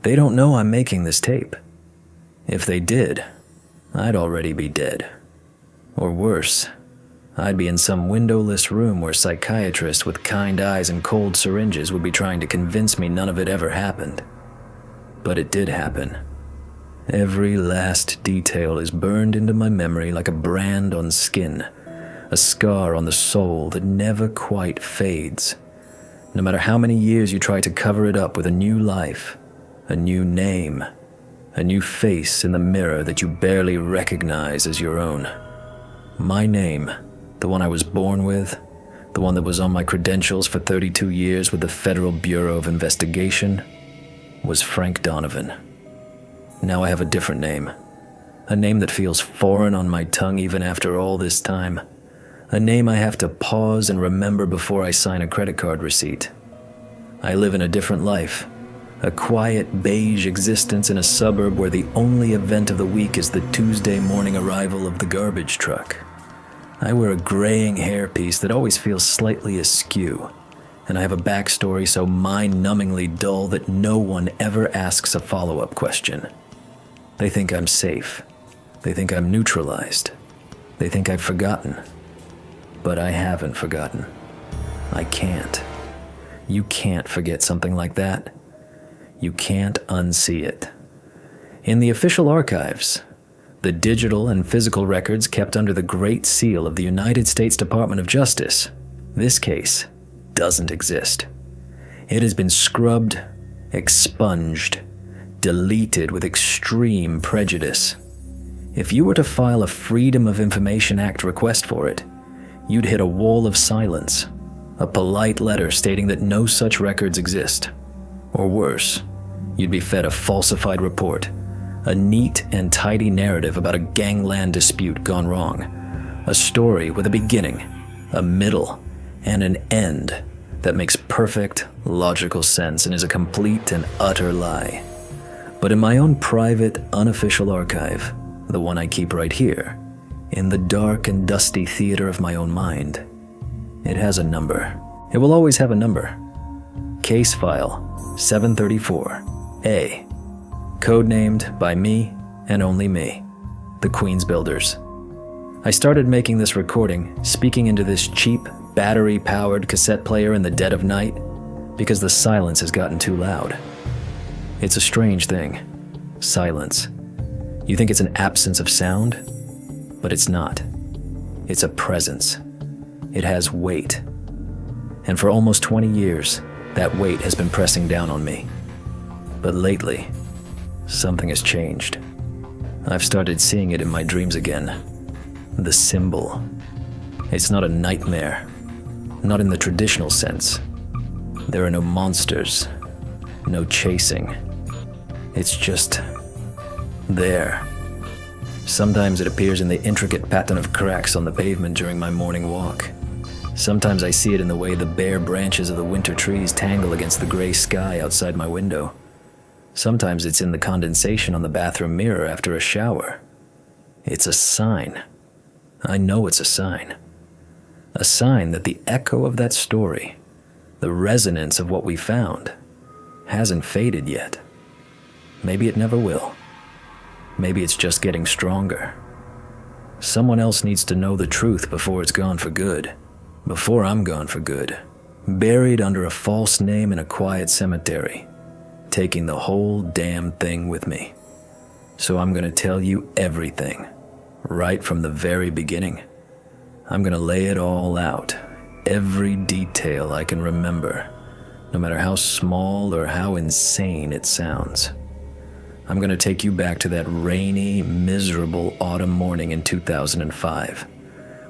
They don't know I'm making this tape. If they did, I'd already be dead. Or worse, I'd be in some windowless room where psychiatrists with kind eyes and cold syringes would be trying to convince me none of it ever happened. But it did happen. Every last detail is burned into my memory like a brand on skin, a scar on the soul that never quite fades. No matter how many years you try to cover it up with a new life, a new name, a new face in the mirror that you barely recognize as your own. My name, the one I was born with, the one that was on my credentials for 32 years with the Federal Bureau of Investigation, was Frank Donovan. Now I have a different name, a name that feels foreign on my tongue even after all this time, a name I have to pause and remember before I sign a credit card receipt. I live in a different life, a quiet beige existence in a suburb where the only event of the week is the Tuesday morning arrival of the garbage truck. I wear a graying hairpiece that always feels slightly askew, and I have a backstory so mind-numbingly dull that no one ever asks a follow-up question. They think I'm safe. They think I'm neutralized. They think I've forgotten. But I haven't forgotten. I can't. You can't forget something like that. You can't unsee it. In the official archives, the digital and physical records kept under the Great Seal of the United States Department of Justice, this case doesn't exist. It has been scrubbed, expunged, deleted with extreme prejudice. If you were to file a Freedom of Information Act request for it, you'd hit a wall of silence, a polite letter stating that no such records exist. Or worse, you'd be fed a falsified report, a neat and tidy narrative about a gangland dispute gone wrong, a story with a beginning, a middle, and an end that makes perfect, logical sense and is a complete and utter lie. But in my own private, unofficial archive, the one I keep right here, in the dark and dusty theater of my own mind, it has a number. It will always have a number. Case file 734A. Codenamed by me and only me, the Queens Builders. I started making this recording, speaking into this cheap, battery-powered cassette player in the dead of night, because the silence has gotten too loud. It's a strange thing, silence. You think it's an absence of sound, but it's not. It's a presence. It has weight. And for almost 20 years, that weight has been pressing down on me. But lately, something has changed. I've started seeing it in my dreams again. The symbol. It's not a nightmare. Not in the traditional sense. There are no monsters. No chasing. It's just there. Sometimes it appears in the intricate pattern of cracks on the pavement during my morning walk. Sometimes I see it in the way the bare branches of the winter trees tangle against the gray sky outside my window. Sometimes it's in the condensation on the bathroom mirror after a shower. It's a sign. I know it's a sign. A sign that the echo of that story, the resonance of what we found, hasn't faded yet. Maybe it never will. Maybe it's just getting stronger. Someone else needs to know the truth before it's gone for good. Before I'm gone for good. Buried under a false name in a quiet cemetery. Taking the whole damn thing with me. So I'm gonna tell you everything. Right from the very beginning. I'm gonna lay it all out. Every detail I can remember. No matter how small or how insane it sounds. I'm gonna take you back to that rainy, miserable autumn morning in 2005,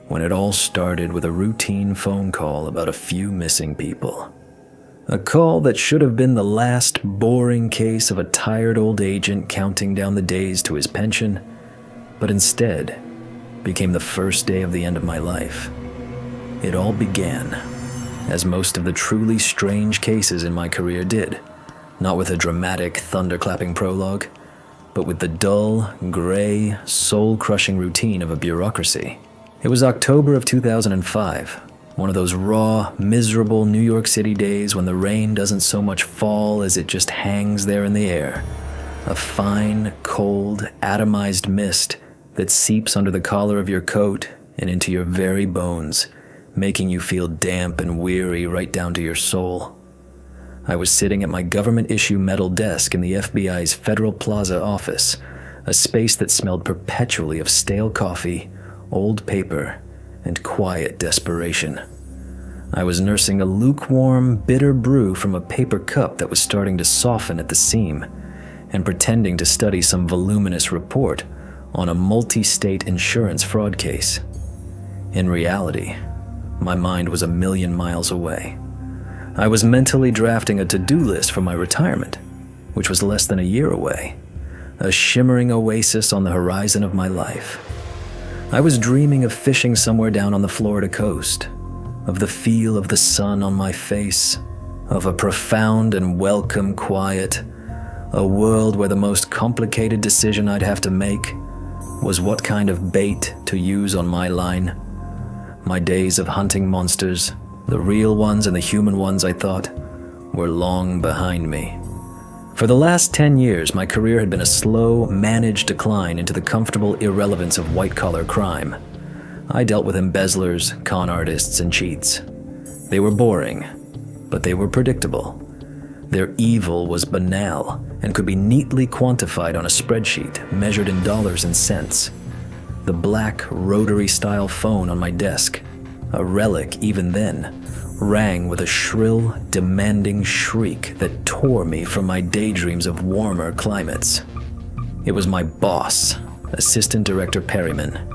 when it all started with a routine phone call about a few missing people. A call that should have been the last boring case of a tired old agent counting down the days to his pension, but instead became the first day of the end of my life. It all began, as most of the truly strange cases in my career did, not with a dramatic, thunderclapping prologue, but with the dull, gray, soul-crushing routine of a bureaucracy. It was October of 2005, One of those raw, miserable New York City days when the rain doesn't so much fall as it just hangs there in the air. A fine, cold, atomized mist that seeps under the collar of your coat and into your very bones, making you feel damp and weary right down to your soul. I was sitting at my government-issue metal desk in the FBI's Federal Plaza office, a space that smelled perpetually of stale coffee, old paper, and quiet desperation. I was nursing a lukewarm, bitter brew from a paper cup that was starting to soften at the seam, and pretending to study some voluminous report on a multi-state insurance fraud case. In reality, my mind was a million miles away. I was mentally drafting a to-do list for my retirement, which was less than a year away, a shimmering oasis on the horizon of my life. I was dreaming of fishing somewhere down on the Florida coast, of the feel of the sun on my face, of a profound and welcome quiet, a world where the most complicated decision I'd have to make was what kind of bait to use on my line. My days of hunting monsters, the real ones and the human ones I thought, were long behind me. For the last 10 years, my career had been a slow, managed decline into the comfortable irrelevance of white-collar crime. I dealt with embezzlers, con artists, and cheats. They were boring, but they were predictable. Their evil was banal and could be neatly quantified on a spreadsheet measured in dollars and cents. The black, rotary-style phone on my desk, a relic even then, rang with a shrill, demanding shriek that tore me from my daydreams of warmer climates. It was my boss, Assistant Director Perryman.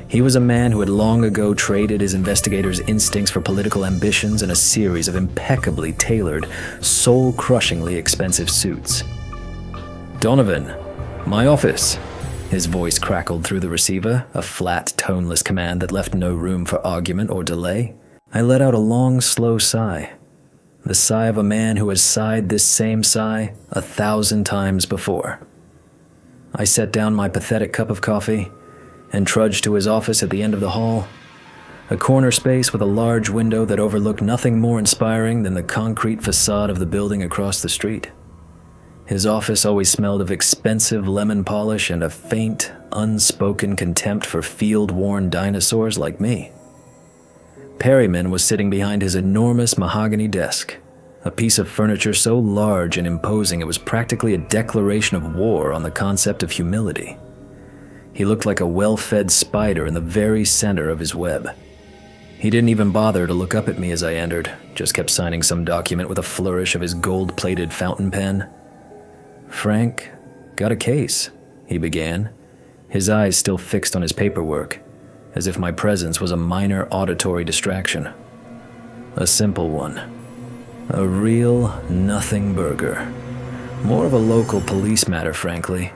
He was a man who had long ago traded his investigator's instincts for political ambitions in a series of impeccably tailored, soul-crushingly expensive suits. "Donovan, my office," his voice crackled through the receiver, a flat, toneless command that left no room for argument or delay. I let out a long, slow sigh, the sigh of a man who has sighed this same sigh 1,000 times before. I set down my pathetic cup of coffee and trudged to his office at the end of the hall, a corner space with a large window that overlooked nothing more inspiring than the concrete facade of the building across the street. His office always smelled of expensive lemon polish and a faint, unspoken contempt for field-worn dinosaurs like me. Perryman was sitting behind his enormous mahogany desk, a piece of furniture so large and imposing it was practically a declaration of war on the concept of humility. He looked like a well-fed spider in the very center of his web. He didn't even bother to look up at me as I entered, just kept signing some document with a flourish of his gold-plated fountain pen. "Frank, got a case," he began, his eyes still fixed on his paperwork, as if my presence was a minor auditory distraction. A simple one. A real nothing burger. More of a local police matter, frankly.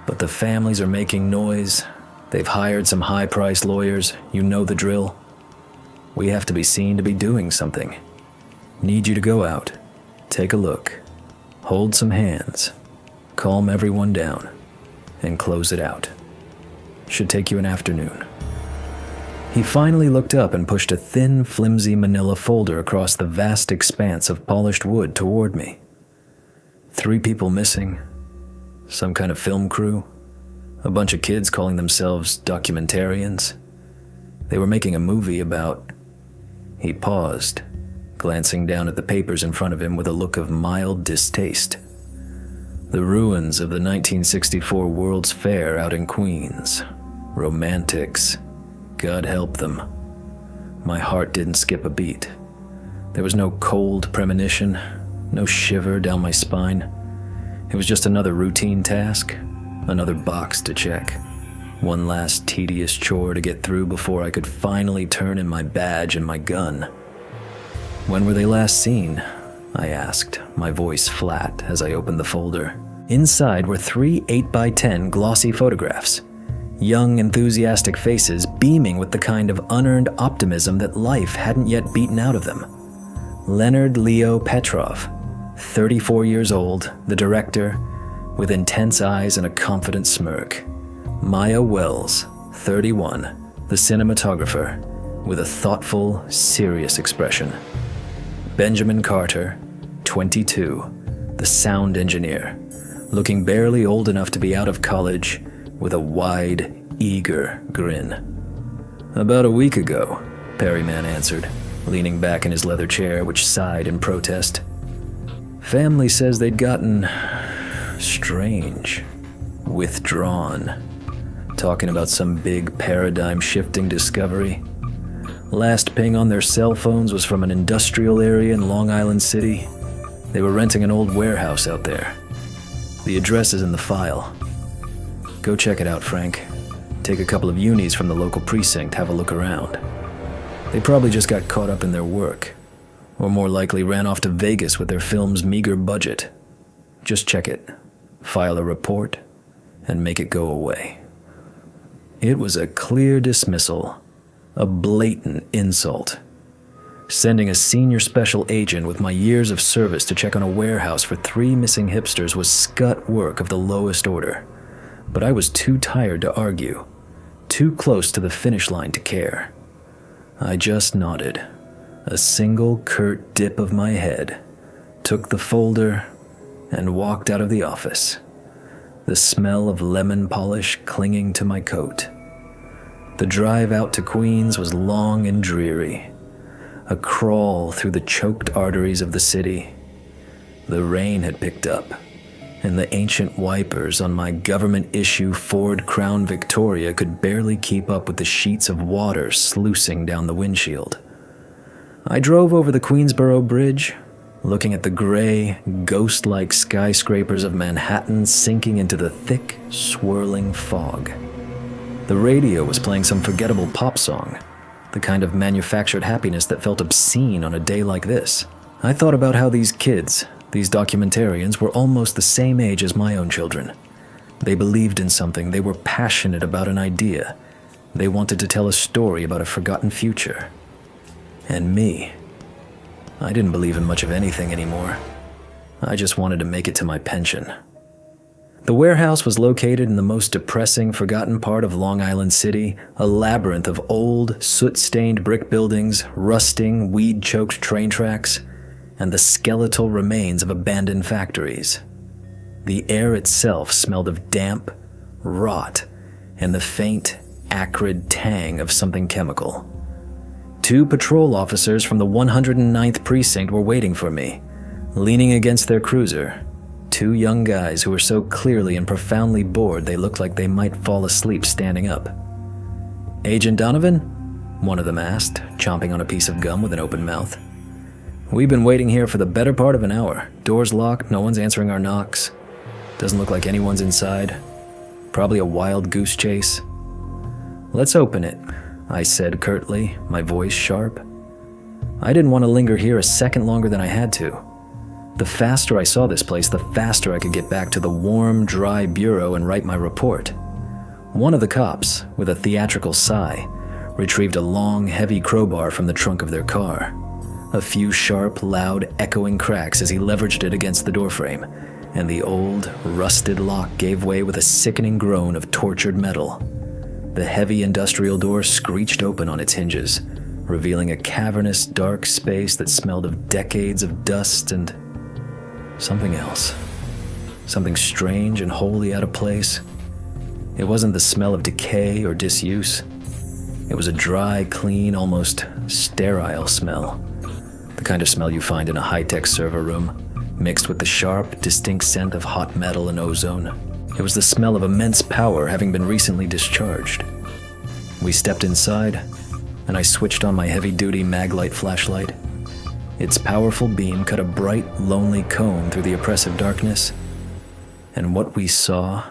But the families are making noise. They've hired some high-priced lawyers. You know the drill. We have to be seen to be doing something. Need you to go out, take a look, hold some hands, calm everyone down, and close it out. Should take you an afternoon. He finally looked up and pushed a thin, flimsy manila folder across the vast expanse of polished wood toward me. 3 people missing. Some kind of film crew. A bunch of kids calling themselves documentarians. They were making a movie about... He paused, glancing down at the papers in front of him with a look of mild distaste. The ruins of the 1964 World's Fair out in Queens. Romantics. God help them. My heart didn't skip a beat. There was no cold premonition, no shiver down my spine. It was just another routine task, another box to check. One last tedious chore to get through before I could finally turn in my badge and my gun. "When were they last seen?" I asked, my voice flat as I opened the folder. Inside were 3 8x10 glossy photographs. Young, enthusiastic faces beaming with the kind of unearned optimism that life hadn't yet beaten out of them. Leonard Leo Petrov, 34 years old, the director, with intense eyes and a confident smirk. Maya Wells, 31, the cinematographer, with a thoughtful, serious expression. Benjamin Carter, 22, the sound engineer, looking barely old enough to be out of college, with a wide, eager grin. "About a week ago," Perryman answered, leaning back in his leather chair, which sighed in protest. "Family says they'd gotten strange, withdrawn, talking about some big paradigm-shifting discovery. Last ping on their cell phones was from an industrial area in Long Island City. They were renting an old warehouse out there. The address is in the file. Go check it out, Frank. Take a couple of unis from the local precinct, have a look around. They probably just got caught up in their work, or more likely ran off to Vegas with their film's meager budget. Just check it, file a report, and make it go away." It was a clear dismissal, a blatant insult. Sending a senior special agent with my years of service to check on a warehouse for 3 missing hipsters was scut work of the lowest order. But I was too tired to argue, too close to the finish line to care. I just nodded, a single curt dip of my head, took the folder, and walked out of the office, the smell of lemon polish clinging to my coat. The drive out to Queens was long and dreary, a crawl through the choked arteries of the city. The rain had picked up, and the ancient wipers on my government-issue Ford Crown Victoria could barely keep up with the sheets of water sluicing down the windshield. I drove over the Queensboro Bridge, looking at the gray, ghost-like skyscrapers of Manhattan sinking into the thick, swirling fog. The radio was playing some forgettable pop song, the kind of manufactured happiness that felt obscene on a day like this. I thought about how these kids, these documentarians, were almost the same age as my own children. They believed in something, they were passionate about an idea. They wanted to tell a story about a forgotten future. And me, I didn't believe in much of anything anymore. I just wanted to make it to my pension. The warehouse was located in the most depressing, forgotten part of Long Island City, a labyrinth of old, soot-stained brick buildings, rusting, weed-choked train tracks, and the skeletal remains of abandoned factories. The air itself smelled of damp, rot, and the faint, acrid tang of something chemical. 2 patrol officers from the 109th Precinct were waiting for me, leaning against their cruiser. 2 young guys who were so clearly and profoundly bored they looked like they might fall asleep standing up. "Agent Donovan?" one of them asked, chomping on a piece of gum with an open mouth. "We've been waiting here for the better part of an hour. Doors locked, no one's answering our knocks. Doesn't look like anyone's inside. Probably a wild goose chase." "Let's open it," I said curtly, my voice sharp. I didn't want to linger here a second longer than I had to. The faster I saw this place, the faster I could get back to the warm, dry bureau and write my report. One of the cops, with a theatrical sigh, retrieved a long, heavy crowbar from the trunk of their car. A few sharp, loud, echoing cracks as he leveraged it against the doorframe, and the old, rusted lock gave way with a sickening groan of tortured metal. The heavy industrial door screeched open on its hinges, revealing a cavernous, dark space that smelled of decades of dust and something else. Something strange and wholly out of place. It wasn't the smell of decay or disuse. It was a dry, clean, almost sterile smell. The kind of smell you find in a high-tech server room, mixed with the sharp, distinct scent of hot metal and ozone. It was the smell of immense power having been recently discharged. We stepped inside, and I switched on my heavy-duty Maglite flashlight. Its powerful beam cut a bright, lonely cone through the oppressive darkness, and what we saw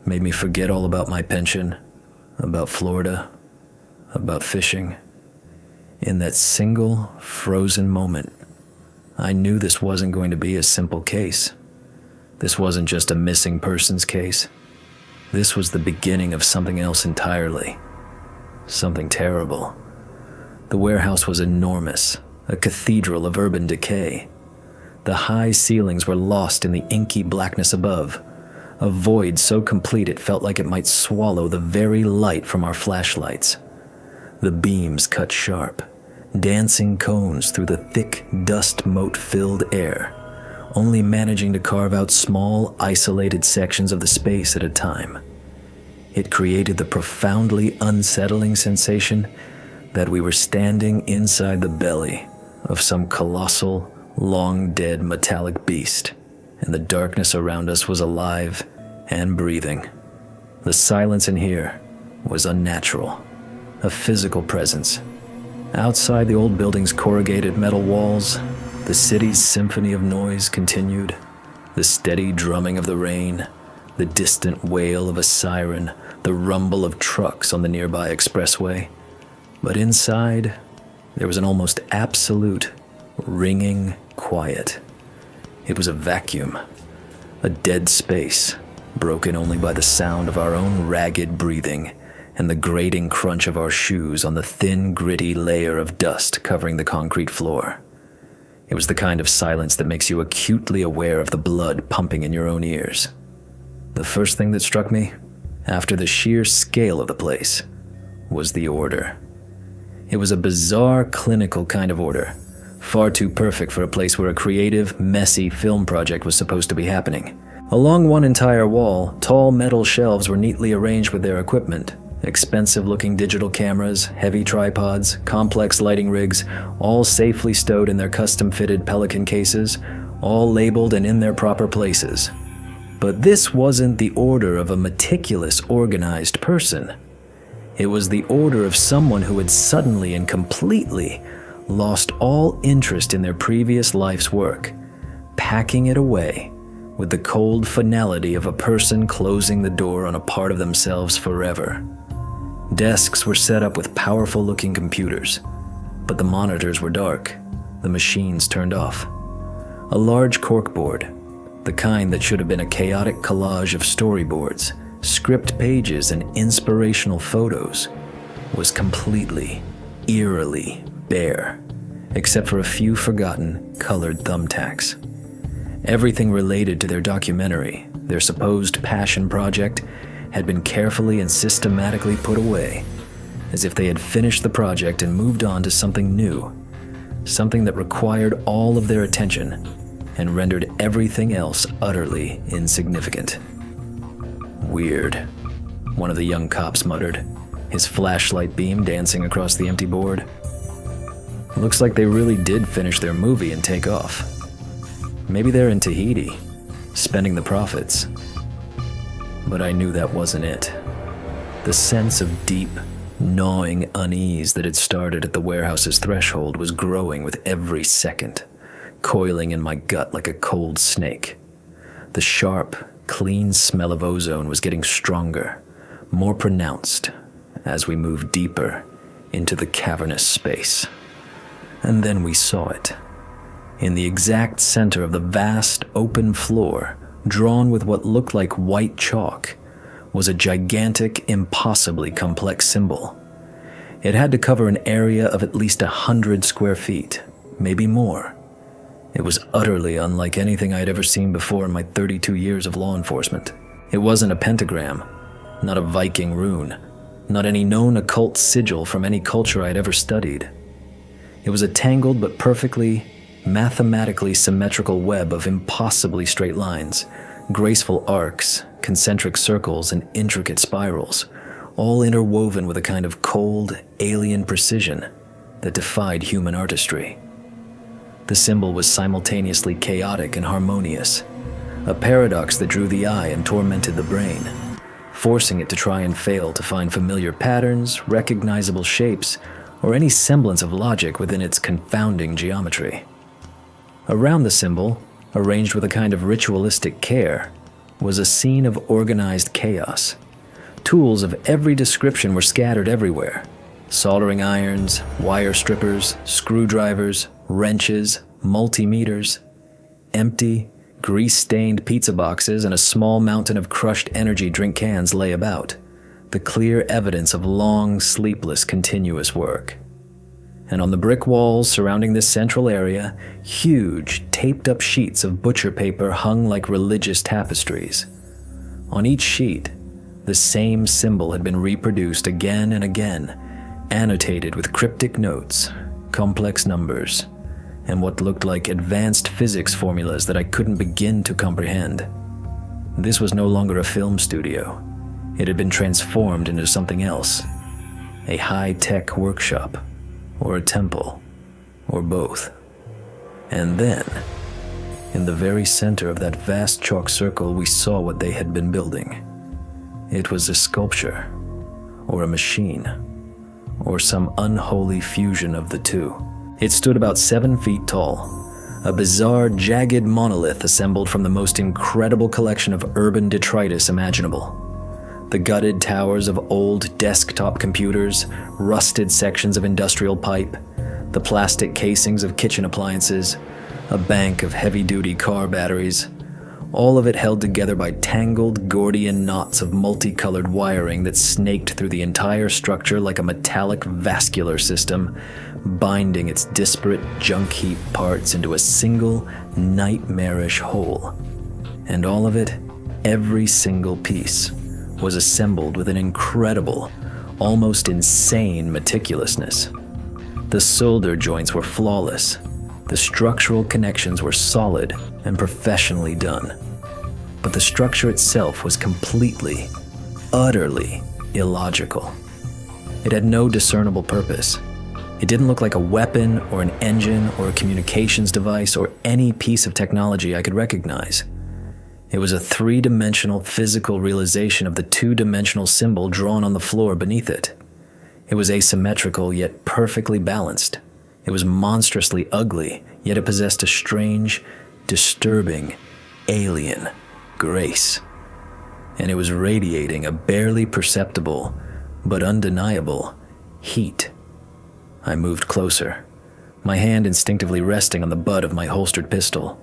made me forget all about my pension, about Florida, about fishing. In that single, frozen moment, I knew this wasn't going to be a simple case. This wasn't just a missing persons case. This was the beginning of something else entirely. Something terrible. The warehouse was enormous, a cathedral of urban decay. The high ceilings were lost in the inky blackness above, a void so complete it felt like it might swallow the very light from our flashlights. The beams cut sharp, dancing cones through the thick, dust-mote-filled air, only managing to carve out small, isolated sections of the space at a time. It created the profoundly unsettling sensation that we were standing inside the belly of some colossal, long-dead metallic beast, and the darkness around us was alive and breathing. The silence in here was unnatural, a physical presence. Outside the old building's corrugated metal walls, the city's symphony of noise continued. The steady drumming of the rain, the distant wail of a siren, the rumble of trucks on the nearby expressway. But inside, there was an almost absolute, ringing quiet. It was a vacuum, a dead space, broken only by the sound of our own ragged breathing and the grating crunch of our shoes on the thin, gritty layer of dust covering the concrete floor. It was the kind of silence that makes you acutely aware of the blood pumping in your own ears. The first thing that struck me, after the sheer scale of the place, was the order. It was a bizarre, clinical kind of order, far too perfect for a place where a creative, messy film project was supposed to be happening. Along one entire wall, tall metal shelves were neatly arranged with their equipment. Expensive-looking digital cameras, heavy tripods, complex lighting rigs, all safely stowed in their custom-fitted Pelican cases, all labeled and in their proper places. But this wasn't the order of a meticulous, organized person. It was the order of someone who had suddenly and completely lost all interest in their previous life's work, packing it away with the cold finality of a person closing the door on a part of themselves forever. Desks were set up with powerful-looking computers, but the monitors were dark, the machines turned off. A large corkboard, the kind that should have been a chaotic collage of storyboards, script pages, and inspirational photos, was completely, eerily bare, except for a few forgotten, colored thumbtacks. Everything related to their documentary, their supposed passion project, had been carefully and systematically put away, as if they had finished the project and moved on to something new, something that required all of their attention and rendered everything else utterly insignificant. Weird, one of the young cops muttered, his flashlight beam dancing across the empty board. Looks like they really did finish their movie and take off. Maybe they're in Tahiti, spending the profits. But I knew that wasn't it. The sense of deep, gnawing unease that had started at the warehouse's threshold was growing with every second, coiling in my gut like a cold snake. The sharp, clean smell of ozone was getting stronger, more pronounced, as we moved deeper into the cavernous space. And then we saw it. In the exact center of the vast, open floor, drawn with what looked like white chalk, was a gigantic, impossibly complex symbol. It had to cover an area of at least 100 square feet, maybe more. It was utterly unlike anything I'd ever seen before in my 32 years of law enforcement. It wasn't a pentagram, not a Viking rune, not any known occult sigil from any culture I'd ever studied. It was a tangled but perfectly, mathematically symmetrical web of impossibly straight lines, graceful arcs, concentric circles, and intricate spirals, all interwoven with a kind of cold, alien precision that defied human artistry. The symbol was simultaneously chaotic and harmonious, a paradox that drew the eye and tormented the brain, forcing it to try and fail to find familiar patterns, recognizable shapes, or any semblance of logic within its confounding geometry. Around the symbol, arranged with a kind of ritualistic care, was a scene of organized chaos. Tools of every description were scattered everywhere. Soldering irons, wire strippers, screwdrivers, wrenches, multimeters. Empty, grease-stained pizza boxes and a small mountain of crushed energy drink cans lay about, the clear evidence of long, sleepless, continuous work. And on the brick walls surrounding this central area, huge, taped-up sheets of butcher paper hung like religious tapestries. On each sheet, the same symbol had been reproduced again and again, annotated with cryptic notes, complex numbers, and what looked like advanced physics formulas that I couldn't begin to comprehend. This was no longer a film studio. It had been transformed into something else. A high-tech workshop, or a temple, or both. And then, in the very center of that vast chalk circle, we saw what they had been building. It was a sculpture, or a machine, or some unholy fusion of the two. It stood about 7 feet tall, a bizarre, jagged monolith assembled from the most incredible collection of urban detritus imaginable. The gutted towers of old desktop computers, rusted sections of industrial pipe, the plastic casings of kitchen appliances, a bank of heavy-duty car batteries, all of it held together by tangled Gordian knots of multicolored wiring that snaked through the entire structure like a metallic vascular system, binding its disparate junk heap parts into a single, nightmarish whole. And all of it, every single piece, was assembled with an incredible, almost insane meticulousness. The solder joints were flawless. The structural connections were solid and professionally done. But the structure itself was completely, utterly illogical. It had no discernible purpose. It didn't look like a weapon or an engine or a communications device or any piece of technology I could recognize. It was a three-dimensional physical realization of the two-dimensional symbol drawn on the floor beneath it. It was asymmetrical yet perfectly balanced. It was monstrously ugly, yet it possessed a strange, disturbing, alien grace. And it was radiating a barely perceptible, but undeniable, heat. I moved closer, my hand instinctively resting on the butt of my holstered pistol.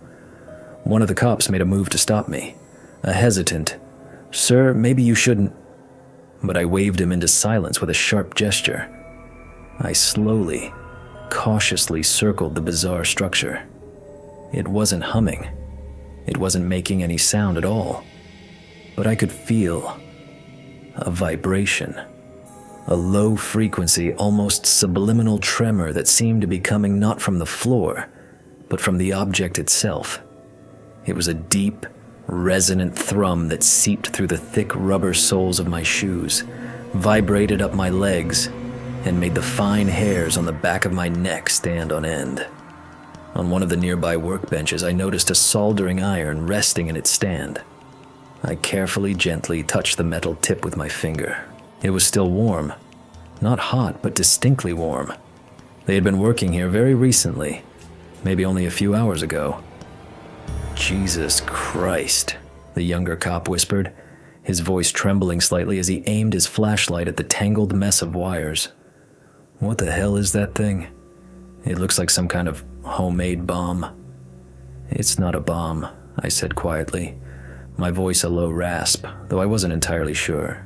One of the cops made a move to stop me, a hesitant, "Sir, maybe you shouldn't," but I waved him into silence with a sharp gesture. I slowly, cautiously circled the bizarre structure. It wasn't humming. It wasn't making any sound at all. But I could feel a vibration, a low-frequency, almost subliminal tremor that seemed to be coming not from the floor, but from the object itself. It was a deep, resonant thrum that seeped through the thick rubber soles of my shoes, vibrated up my legs, and made the fine hairs on the back of my neck stand on end. On one of the nearby workbenches, I noticed a soldering iron resting in its stand. I carefully, gently touched the metal tip with my finger. It was still warm. Not hot, but distinctly warm. They had been working here very recently, maybe only a few hours ago. "Jesus Christ," the younger cop whispered, his voice trembling slightly as he aimed his flashlight at the tangled mess of wires. "What the hell is that thing? It looks like some kind of homemade bomb." "It's not a bomb," I said quietly, my voice a low rasp, though I wasn't entirely sure.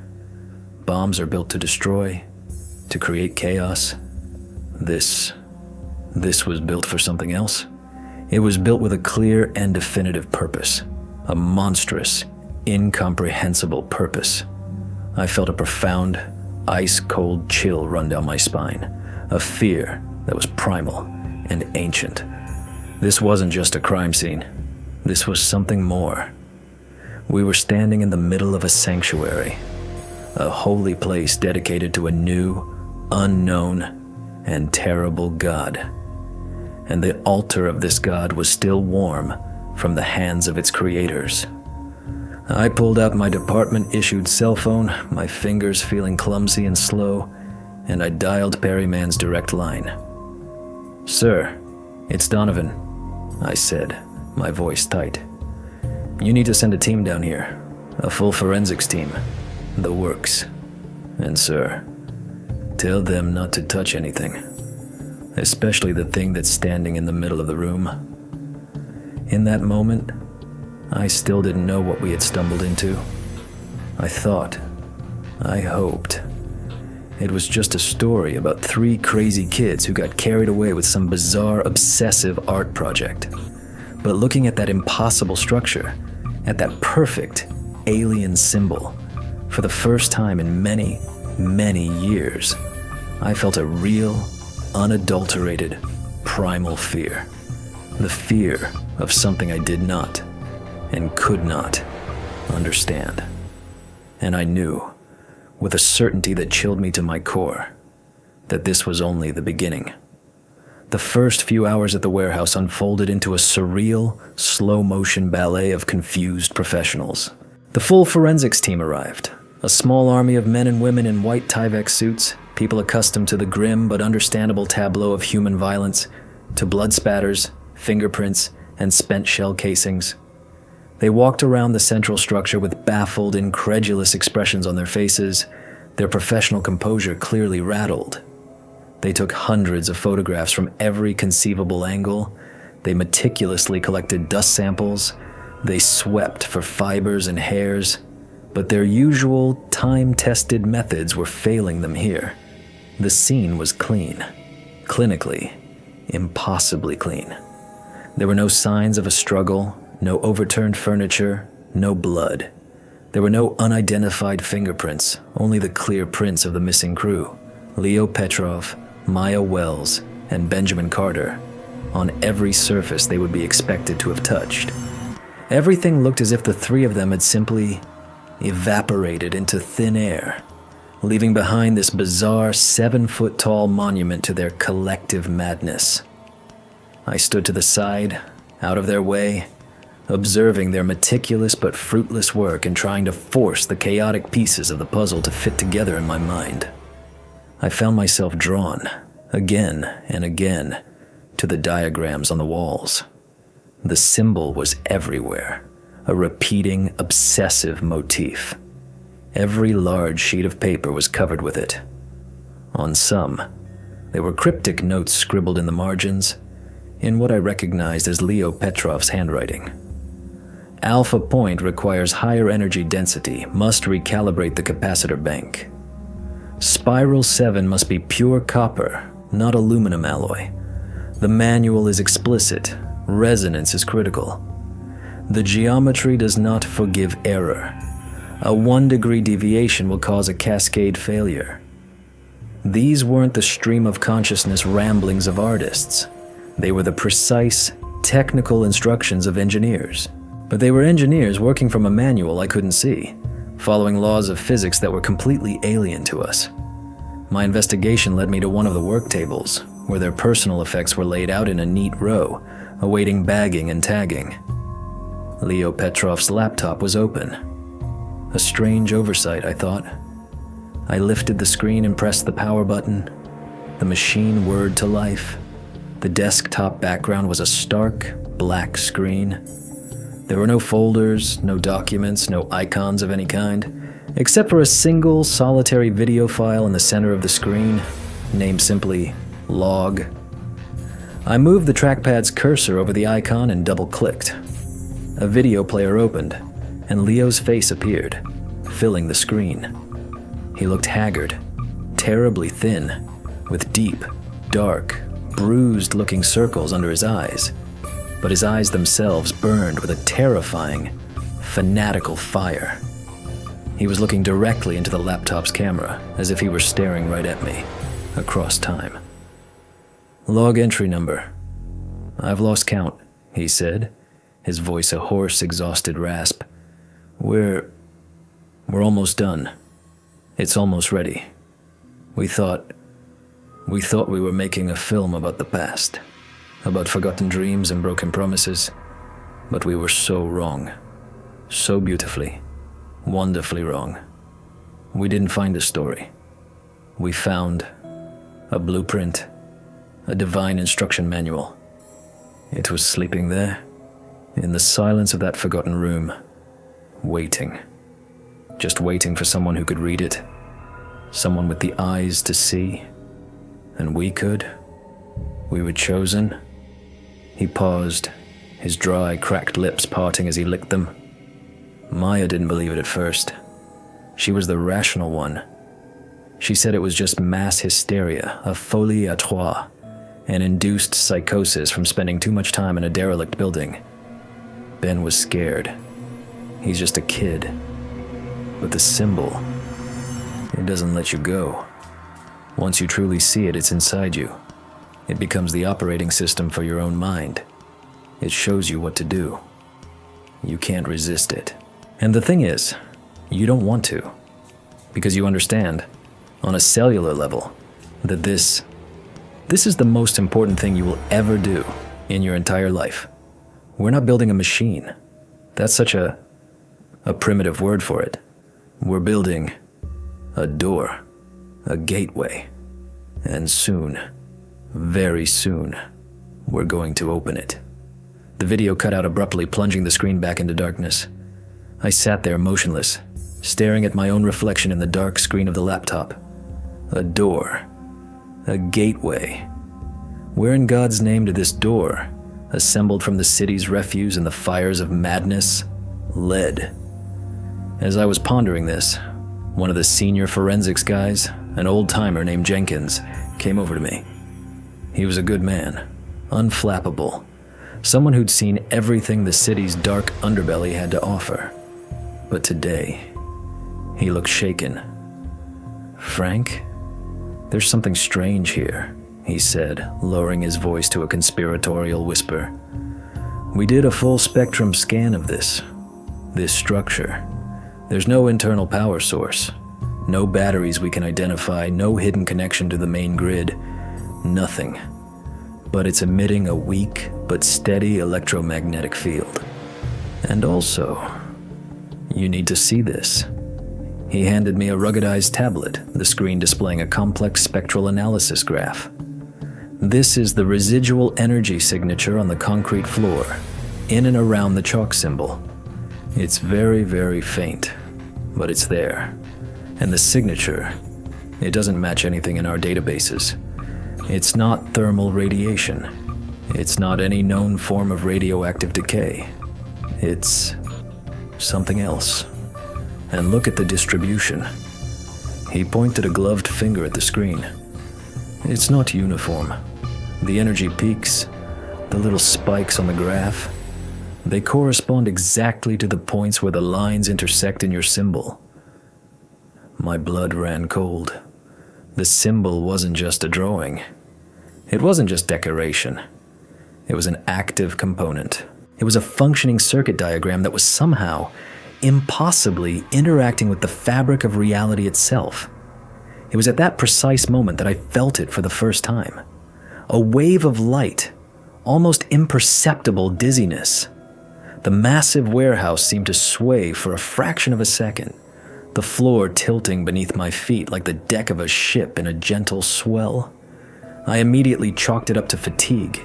"Bombs are built to destroy, to create chaos. This was built for something else. It was built with a clear and definitive purpose, a monstrous, incomprehensible purpose." I felt a profound, ice-cold chill run down my spine, a fear that was primal and ancient. This wasn't just a crime scene. This was something more. We were standing in the middle of a sanctuary, a holy place dedicated to a new, unknown, and terrible god. And the altar of this god was still warm from the hands of its creators. I pulled out my department-issued cell phone, my fingers feeling clumsy and slow, and I dialed Perryman's direct line. "Sir, it's Donovan," I said, my voice tight. "You need to send a team down here, a full forensics team, the works. And sir, tell them not to touch anything, especially the thing that's standing in the middle of the room." In that moment, I still didn't know what we had stumbled into. I thought, I hoped, it was just a story about 3 crazy kids who got carried away with some bizarre, obsessive art project. But looking at that impossible structure, at that perfect alien symbol, for the first time in many, many years, I felt a real, unadulterated, primal fear. The fear of something I did not and could not understand. And I knew, with a certainty that chilled me to my core, that this was only the beginning. The first few hours at the warehouse unfolded into a surreal, slow-motion ballet of confused professionals. The full forensics team arrived, a small army of men and women in white Tyvek suits, people accustomed to the grim but understandable tableau of human violence, to blood spatters, fingerprints, and spent shell casings. They walked around the central structure with baffled, incredulous expressions on their faces, their professional composure clearly rattled. They took hundreds of photographs from every conceivable angle. They meticulously collected dust samples. They swept for fibers and hairs. But their usual, time-tested methods were failing them here. The scene was clean. Clinically, impossibly clean. There were no signs of a struggle, no overturned furniture, no blood. There were no unidentified fingerprints, only the clear prints of the missing crew. Leo Petrov, Maya Wells, and Benjamin Carter, on every surface they would be expected to have touched. Everything looked as if the three of them had simply evaporated into thin air, leaving behind this bizarre 7-foot-tall monument to their collective madness. I stood to the side, out of their way, observing their meticulous but fruitless work and trying to force the chaotic pieces of the puzzle to fit together in my mind. I found myself drawn, again and again, to the diagrams on the walls. The symbol was everywhere, a repeating, obsessive motif. Every large sheet of paper was covered with it. On some, there were cryptic notes scribbled in the margins, in what I recognized as Leo Petrov's handwriting. Alpha Point requires higher energy density, must recalibrate the capacitor bank. Spiral 7 must be pure copper, not aluminum alloy. The manual is explicit. Resonance is critical. The geometry does not forgive error. A 1-degree deviation will cause a cascade failure. These weren't the stream of consciousness ramblings of artists. They were the precise, technical instructions of engineers. But they were engineers working from a manual I couldn't see, following laws of physics that were completely alien to us. My investigation led me to one of the work tables, where their personal effects were laid out in a neat row, awaiting bagging and tagging. Leo Petrov's laptop was open. A strange oversight, I thought. I lifted the screen and pressed the power button. The machine whirred to life. The desktop background was a stark, black screen. There were no folders, no documents, no icons of any kind, except for a single, solitary video file in the center of the screen, named simply Log. I moved the trackpad's cursor over the icon and double-clicked. A video player opened, and Leo's face appeared, filling the screen. He looked haggard, terribly thin, with deep, dark, bruised-looking circles under his eyes. But his eyes themselves burned with a terrifying, fanatical fire. He was looking directly into the laptop's camera, as if he were staring right at me, across time. Log entry number. I've lost count, he said, his voice a hoarse, exhausted rasp. We're almost done. It's almost ready. We thought we were making a film about the past, about forgotten dreams and broken promises, but we were so wrong. So beautifully, wonderfully wrong. We didn't find a story. We found a blueprint, a divine instruction manual. It was sleeping there, in the silence of that forgotten room, waiting. Just waiting for someone who could read it, someone with the eyes to see. And we could. We were chosen. He paused, his dry, cracked lips parting as he licked them. Maya didn't believe it at first. She was the rational one. She said it was just mass hysteria, a folie à trois, an induced psychosis from spending too much time in a derelict building. Ben was scared. He's just a kid. But the symbol, it doesn't let you go. Once you truly see it, it's inside you. It becomes the operating system for your own mind. It shows you what to do. You can't resist it. And the thing is, you don't want to. Because you understand, on a cellular level, that this is the most important thing you will ever do in your entire life. We're not building a machine. That's such a primitive word for it. We're building a door, a gateway. And soon, very soon, we're going to open it. The video cut out abruptly, plunging the screen back into darkness. I sat there motionless, staring at my own reflection in the dark screen of the laptop. A door. A gateway. Where in God's name did this door, assembled from the city's refuse and the fires of madness, lead? As I was pondering this, one of the senior forensics guys, an old-timer named Jenkins, came over to me. He was a good man, unflappable, someone who'd seen everything the city's dark underbelly had to offer. But today, he looked shaken. "Frank, there's something strange here," he said, lowering his voice to a conspiratorial whisper. "We did a full-spectrum scan of this structure. There's no internal power source, no batteries we can identify, no hidden connection to the main grid, nothing. But it's emitting a weak but steady electromagnetic field. And also, you need to see this." He handed me a ruggedized tablet, the screen displaying a complex spectral analysis graph. "This is the residual energy signature on the concrete floor, in and around the chalk symbol. It's very, very faint, but it's there. And the signature, it doesn't match anything in our databases. It's not thermal radiation. It's not any known form of radioactive decay. It's something else. And look at the distribution." He pointed a gloved finger at the screen. "It's not uniform. The energy peaks, the little spikes on the graph, they correspond exactly to the points where the lines intersect in your symbol." My blood ran cold. The symbol wasn't just a drawing. It wasn't just decoration. It was an active component. It was a functioning circuit diagram that was somehow, impossibly interacting with the fabric of reality itself. It was at that precise moment that I felt it for the first time. A wave of light, almost imperceptible dizziness. The massive warehouse seemed to sway for a fraction of a second, the floor tilting beneath my feet like the deck of a ship in a gentle swell. I immediately chalked it up to fatigue,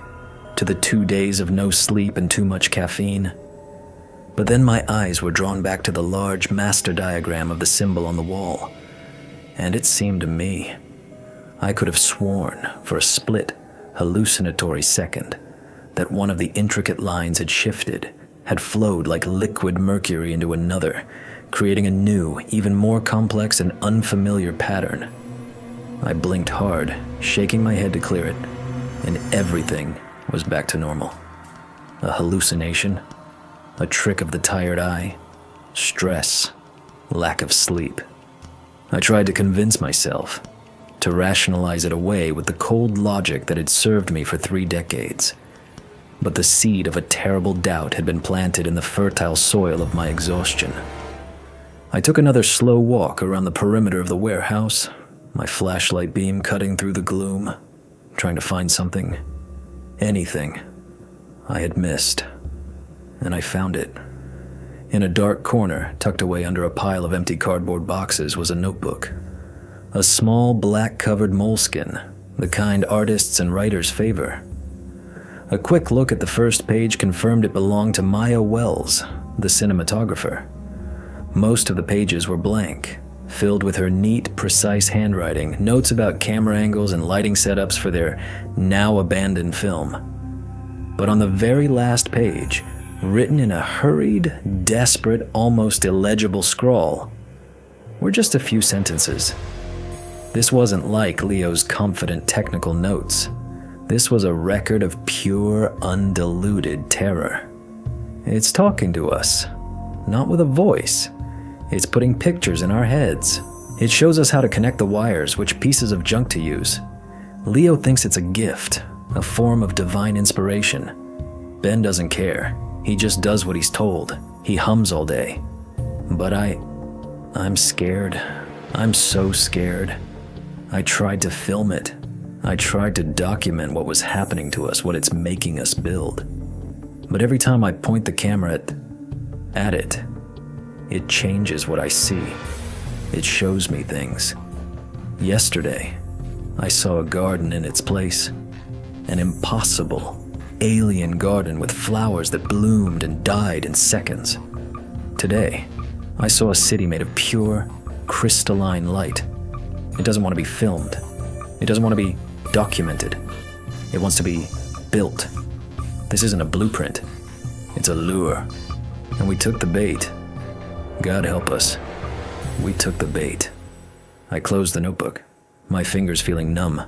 to the 2 days of no sleep and too much caffeine. But then my eyes were drawn back to the large master diagram of the symbol on the wall, and it seemed to me, I could have sworn for a split, hallucinatory second, that one of the intricate lines had shifted, had flowed like liquid mercury into another, creating a new, even more complex and unfamiliar pattern. I blinked hard, shaking my head to clear it, and everything was back to normal. A hallucination? A trick of the tired eye? Stress? Lack of sleep? I tried to convince myself, to rationalize it away with the cold logic that had served me for 3 decades. But the seed of a terrible doubt had been planted in the fertile soil of my exhaustion. I took another slow walk around the perimeter of the warehouse, my flashlight beam cutting through the gloom, trying to find something, anything I had missed. And I found it. In a dark corner, tucked away under a pile of empty cardboard boxes, was a notebook. A small black-covered moleskin, the kind artists and writers favor. A quick look at the first page confirmed it belonged to Maya Wells, the cinematographer. Most of the pages were blank, filled with her neat, precise handwriting, notes about camera angles and lighting setups for their now-abandoned film. But on the very last page, written in a hurried, desperate, almost illegible scrawl, were just a few sentences. This wasn't like Leo's confident technical notes. This was a record of pure, undiluted terror. It's talking to us, not with a voice. It's putting pictures in our heads. It shows us how to connect the wires, which pieces of junk to use. Leo thinks it's a gift, a form of divine inspiration. Ben doesn't care. He just does what he's told. He hums all day. But I'm scared. I'm so scared. I tried to film it. I tried to document what was happening to us, what it's making us build. But every time I point the camera at it, it changes what I see. It shows me things. Yesterday, I saw a garden in its place. An impossible, alien garden with flowers that bloomed and died in seconds. Today, I saw a city made of pure, crystalline light. It doesn't want to be filmed. It doesn't want to be documented. It wants to be built. This isn't a blueprint. It's a lure. And we took the bait. God help us. We took the bait. I closed the notebook, my fingers feeling numb.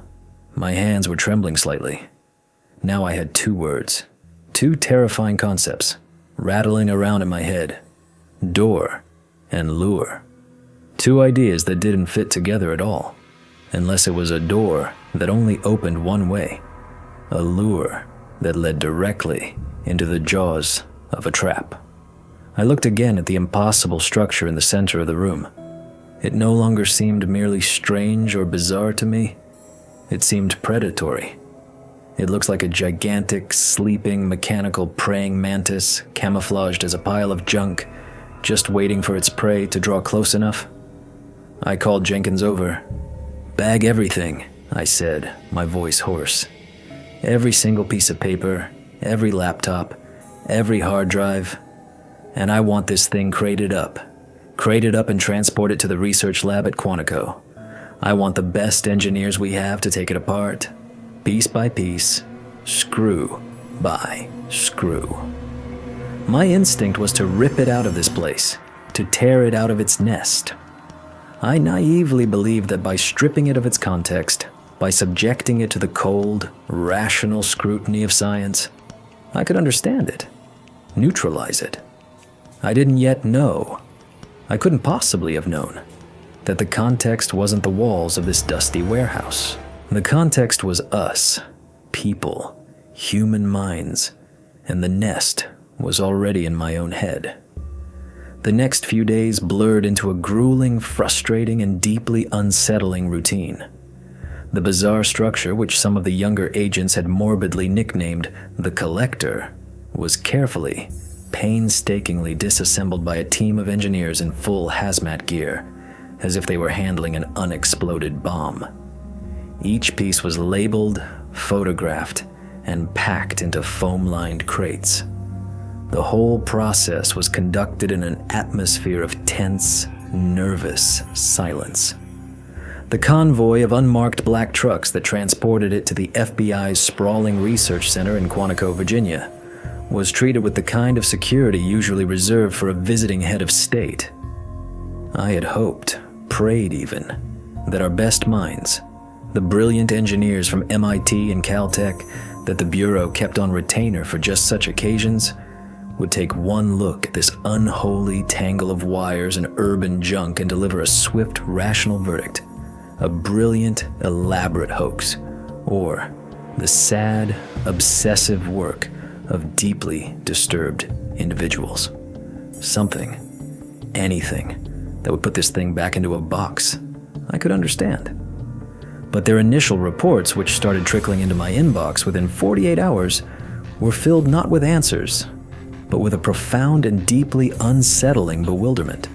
My hands were trembling slightly. Now I had 2 words, 2 terrifying concepts, rattling around in my head. Door and lure. 2 ideas that didn't fit together at all, unless it was a door that only opened one way, a lure that led directly into the jaws of a trap. I looked again at the impossible structure in the center of the room. It no longer seemed merely strange or bizarre to me. It seemed predatory. It looks like a gigantic, sleeping, mechanical praying mantis camouflaged as a pile of junk, just waiting for its prey to draw close enough. I called Jenkins over. "Bag everything," I said, my voice hoarse. "Every single piece of paper, every laptop, every hard drive. And I want this thing crated up and transported to the research lab at Quantico. I want the best engineers we have to take it apart, piece by piece, screw by screw." My instinct was to rip it out of this place, to tear it out of its nest. I naively believed that by stripping it of its context, by subjecting it to the cold, rational scrutiny of science, I could understand it, neutralize it. I didn't yet know, I couldn't possibly have known, that the context wasn't the walls of this dusty warehouse. The context was us, people, human minds, and the nest was already in my own head. The next few days blurred into a grueling, frustrating, and deeply unsettling routine. The bizarre structure, which some of the younger agents had morbidly nicknamed the Collector, was carefully, painstakingly disassembled by a team of engineers in full hazmat gear, as if they were handling an unexploded bomb. Each piece was labeled, photographed, and packed into foam-lined crates. The whole process was conducted in an atmosphere of tense, nervous silence. The convoy of unmarked black trucks that transported it to the FBI's sprawling research center in Quantico, Virginia, was treated with the kind of security usually reserved for a visiting head of state. I had hoped, prayed even, that our best minds, the brilliant engineers from MIT and Caltech that the Bureau kept on retainer for just such occasions, would take one look at this unholy tangle of wires and urban junk and deliver a swift, rational verdict, a brilliant, elaborate hoax, or the sad, obsessive work of deeply disturbed individuals. Something, anything, that would put this thing back into a box. I could understand. But their initial reports, which started trickling into my inbox within 48 hours, were filled not with answers, but with a profound and deeply unsettling bewilderment.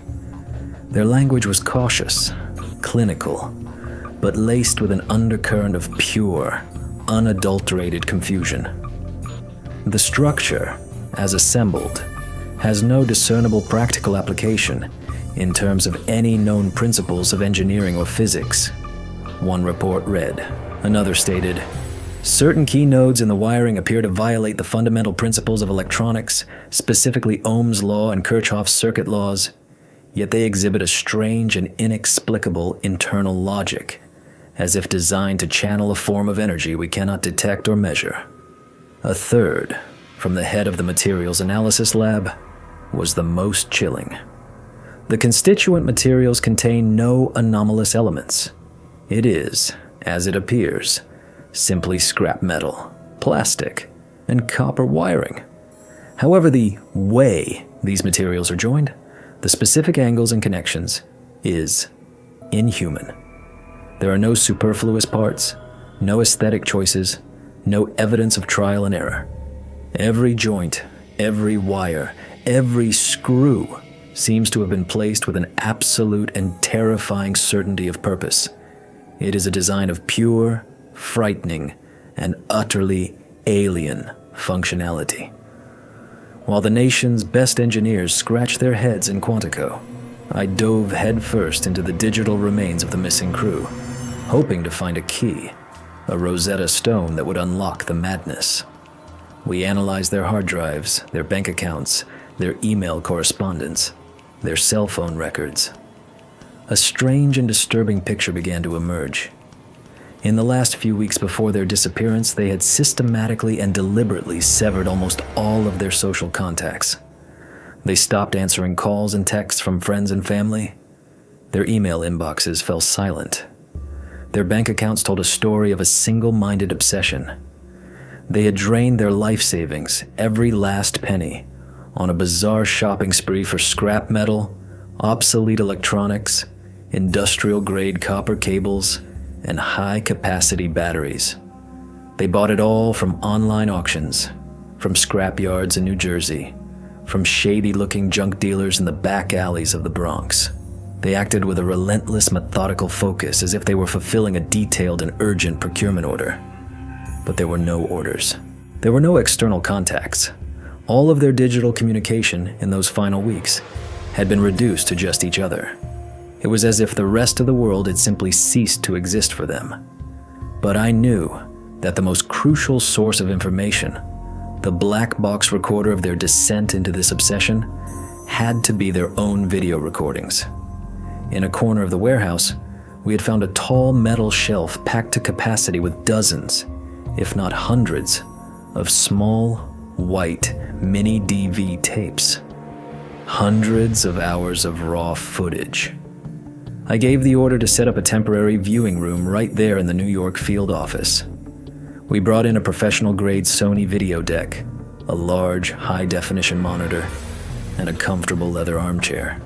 Their language was cautious, clinical, but laced with an undercurrent of pure, unadulterated confusion. The structure, as assembled, has no discernible practical application in terms of any known principles of engineering or physics. One report read. Another stated, "Certain key nodes in the wiring appear to violate the fundamental principles of electronics, specifically Ohm's law and Kirchhoff's circuit laws, yet they exhibit a strange and inexplicable internal logic, as if designed to channel a form of energy we cannot detect or measure." A third, from the head of the materials analysis lab, was the most chilling. The constituent materials contain no anomalous elements. It is, as it appears, simply scrap metal, plastic, and copper wiring. However, the way these materials are joined, the specific angles and connections, is inhuman. There are no superfluous parts, no aesthetic choices, no evidence of trial and error. Every joint, every wire, every screw seems to have been placed with an absolute and terrifying certainty of purpose. It is a design of pure, frightening, and utterly alien functionality. While the nation's best engineers scratched their heads in Quantico, I dove headfirst into the digital remains of the missing crew, hoping to find a key, a Rosetta Stone that would unlock the madness. We analyzed their hard drives, their bank accounts, their email correspondence, their cell phone records. A strange and disturbing picture began to emerge. In the last few weeks before their disappearance, they had systematically and deliberately severed almost all of their social contacts. They stopped answering calls and texts from friends and family. Their email inboxes fell silent. Their bank accounts told a story of a single-minded obsession. They had drained their life savings, every last penny, on a bizarre shopping spree for scrap metal, obsolete electronics, industrial-grade copper cables, and high-capacity batteries. They bought it all from online auctions, from scrap yards in New Jersey, from shady-looking junk dealers in the back alleys of the Bronx. They acted with a relentless, methodical focus, as if they were fulfilling a detailed and urgent procurement order. But there were no orders. There were no external contacts. All of their digital communication in those final weeks had been reduced to just each other. It was as if the rest of the world had simply ceased to exist for them. But I knew that the most crucial source of information, the black box recorder of their descent into this obsession, had to be their own video recordings. In a corner of the warehouse, we had found a tall metal shelf packed to capacity with dozens, if not hundreds, of small, white mini DV tapes. Hundreds of hours of raw footage. I gave the order to set up a temporary viewing room right there in the New York field office. We brought in a professional-grade Sony video deck, a large, high-definition monitor, and a comfortable leather armchair.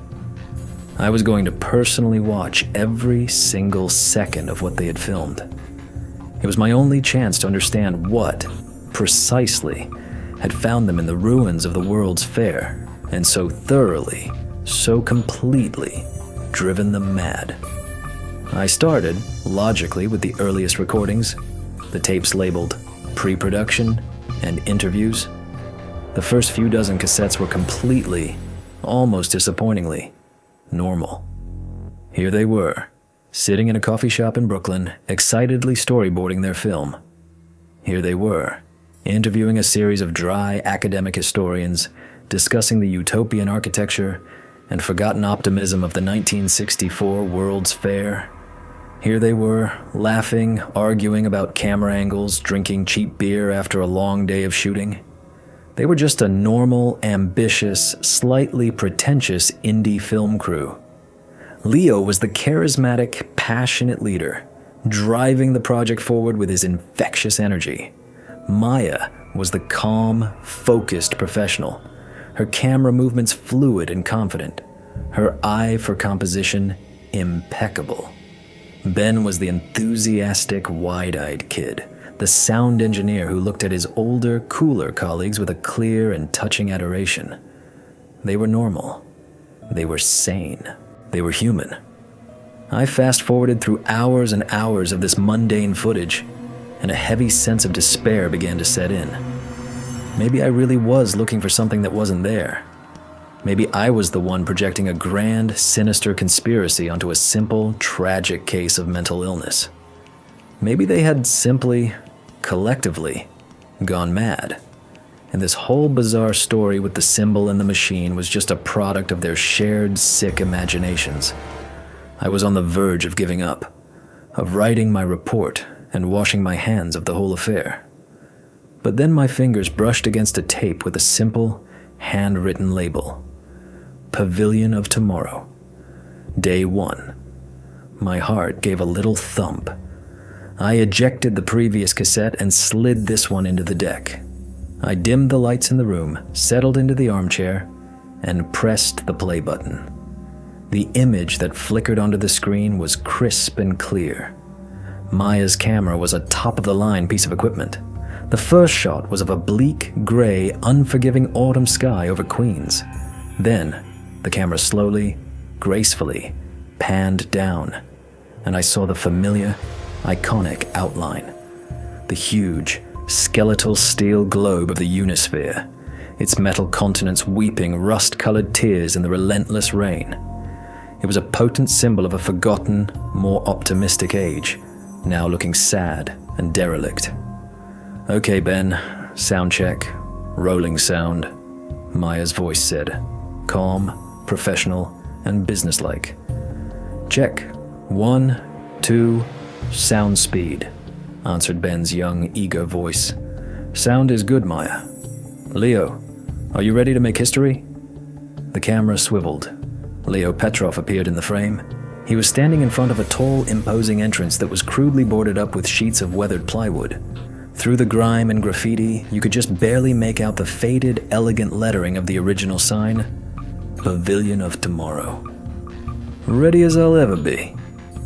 I was going to personally watch every single second of what they had filmed. It was my only chance to understand what, precisely, had found them in the ruins of the World's Fair, and so thoroughly, so completely, driven them mad. I started, logically, with the earliest recordings, the tapes labeled pre-production and interviews. The first few dozen cassettes were completely, almost disappointingly, normal. Here they were, sitting in a coffee shop in Brooklyn, excitedly storyboarding their film. Here they were, interviewing a series of dry academic historians, discussing the utopian architecture and forgotten optimism of the 1964 World's Fair. Here they were, laughing, arguing about camera angles, drinking cheap beer after a long day of shooting. They were just a normal, ambitious, slightly pretentious indie film crew. Leo was the charismatic, passionate leader, driving the project forward with his infectious energy. Maya was the calm, focused professional, her camera movements fluid and confident, her eye for composition impeccable. Ben was the enthusiastic, wide-eyed kid, the sound engineer who looked at his older, cooler colleagues with a clear and touching adoration. They were normal. They were sane. They were human. I fast-forwarded through hours and hours of this mundane footage, and a heavy sense of despair began to set in. Maybe I really was looking for something that wasn't there. Maybe I was the one projecting a grand, sinister conspiracy onto a simple, tragic case of mental illness. Maybe they had simply, collectively, gone mad. And this whole bizarre story with the symbol and the machine was just a product of their shared, sick imaginations. I was on the verge of giving up, of writing my report and washing my hands of the whole affair. But then my fingers brushed against a tape with a simple, handwritten label. Pavilion of Tomorrow. Day 1. My heart gave a little thump. I ejected the previous cassette and slid this one into the deck. I dimmed the lights in the room, settled into the armchair, and pressed the play button. The image that flickered onto the screen was crisp and clear. Maya's camera was a top-of-the-line piece of equipment. The first shot was of a bleak, gray, unforgiving autumn sky over Queens. Then, the camera slowly, gracefully, panned down, and I saw the familiar, iconic outline. The huge, skeletal steel globe of the Unisphere, its metal continents weeping rust-colored tears in the relentless rain. It was a potent symbol of a forgotten, more optimistic age, now looking sad and derelict. "Okay, Ben, sound check, rolling sound," Maya's voice said, calm, professional, and businesslike. "Check. 1, 2, sound speed," answered Ben's young, eager voice. "Sound is good, Maya. Leo, are you ready to make history?" The camera swiveled. Leo Petrov appeared in the frame. He was standing in front of a tall, imposing entrance that was crudely boarded up with sheets of weathered plywood. Through the grime and graffiti, you could just barely make out the faded, elegant lettering of the original sign, "Pavilion of Tomorrow." "Ready as I'll ever be,"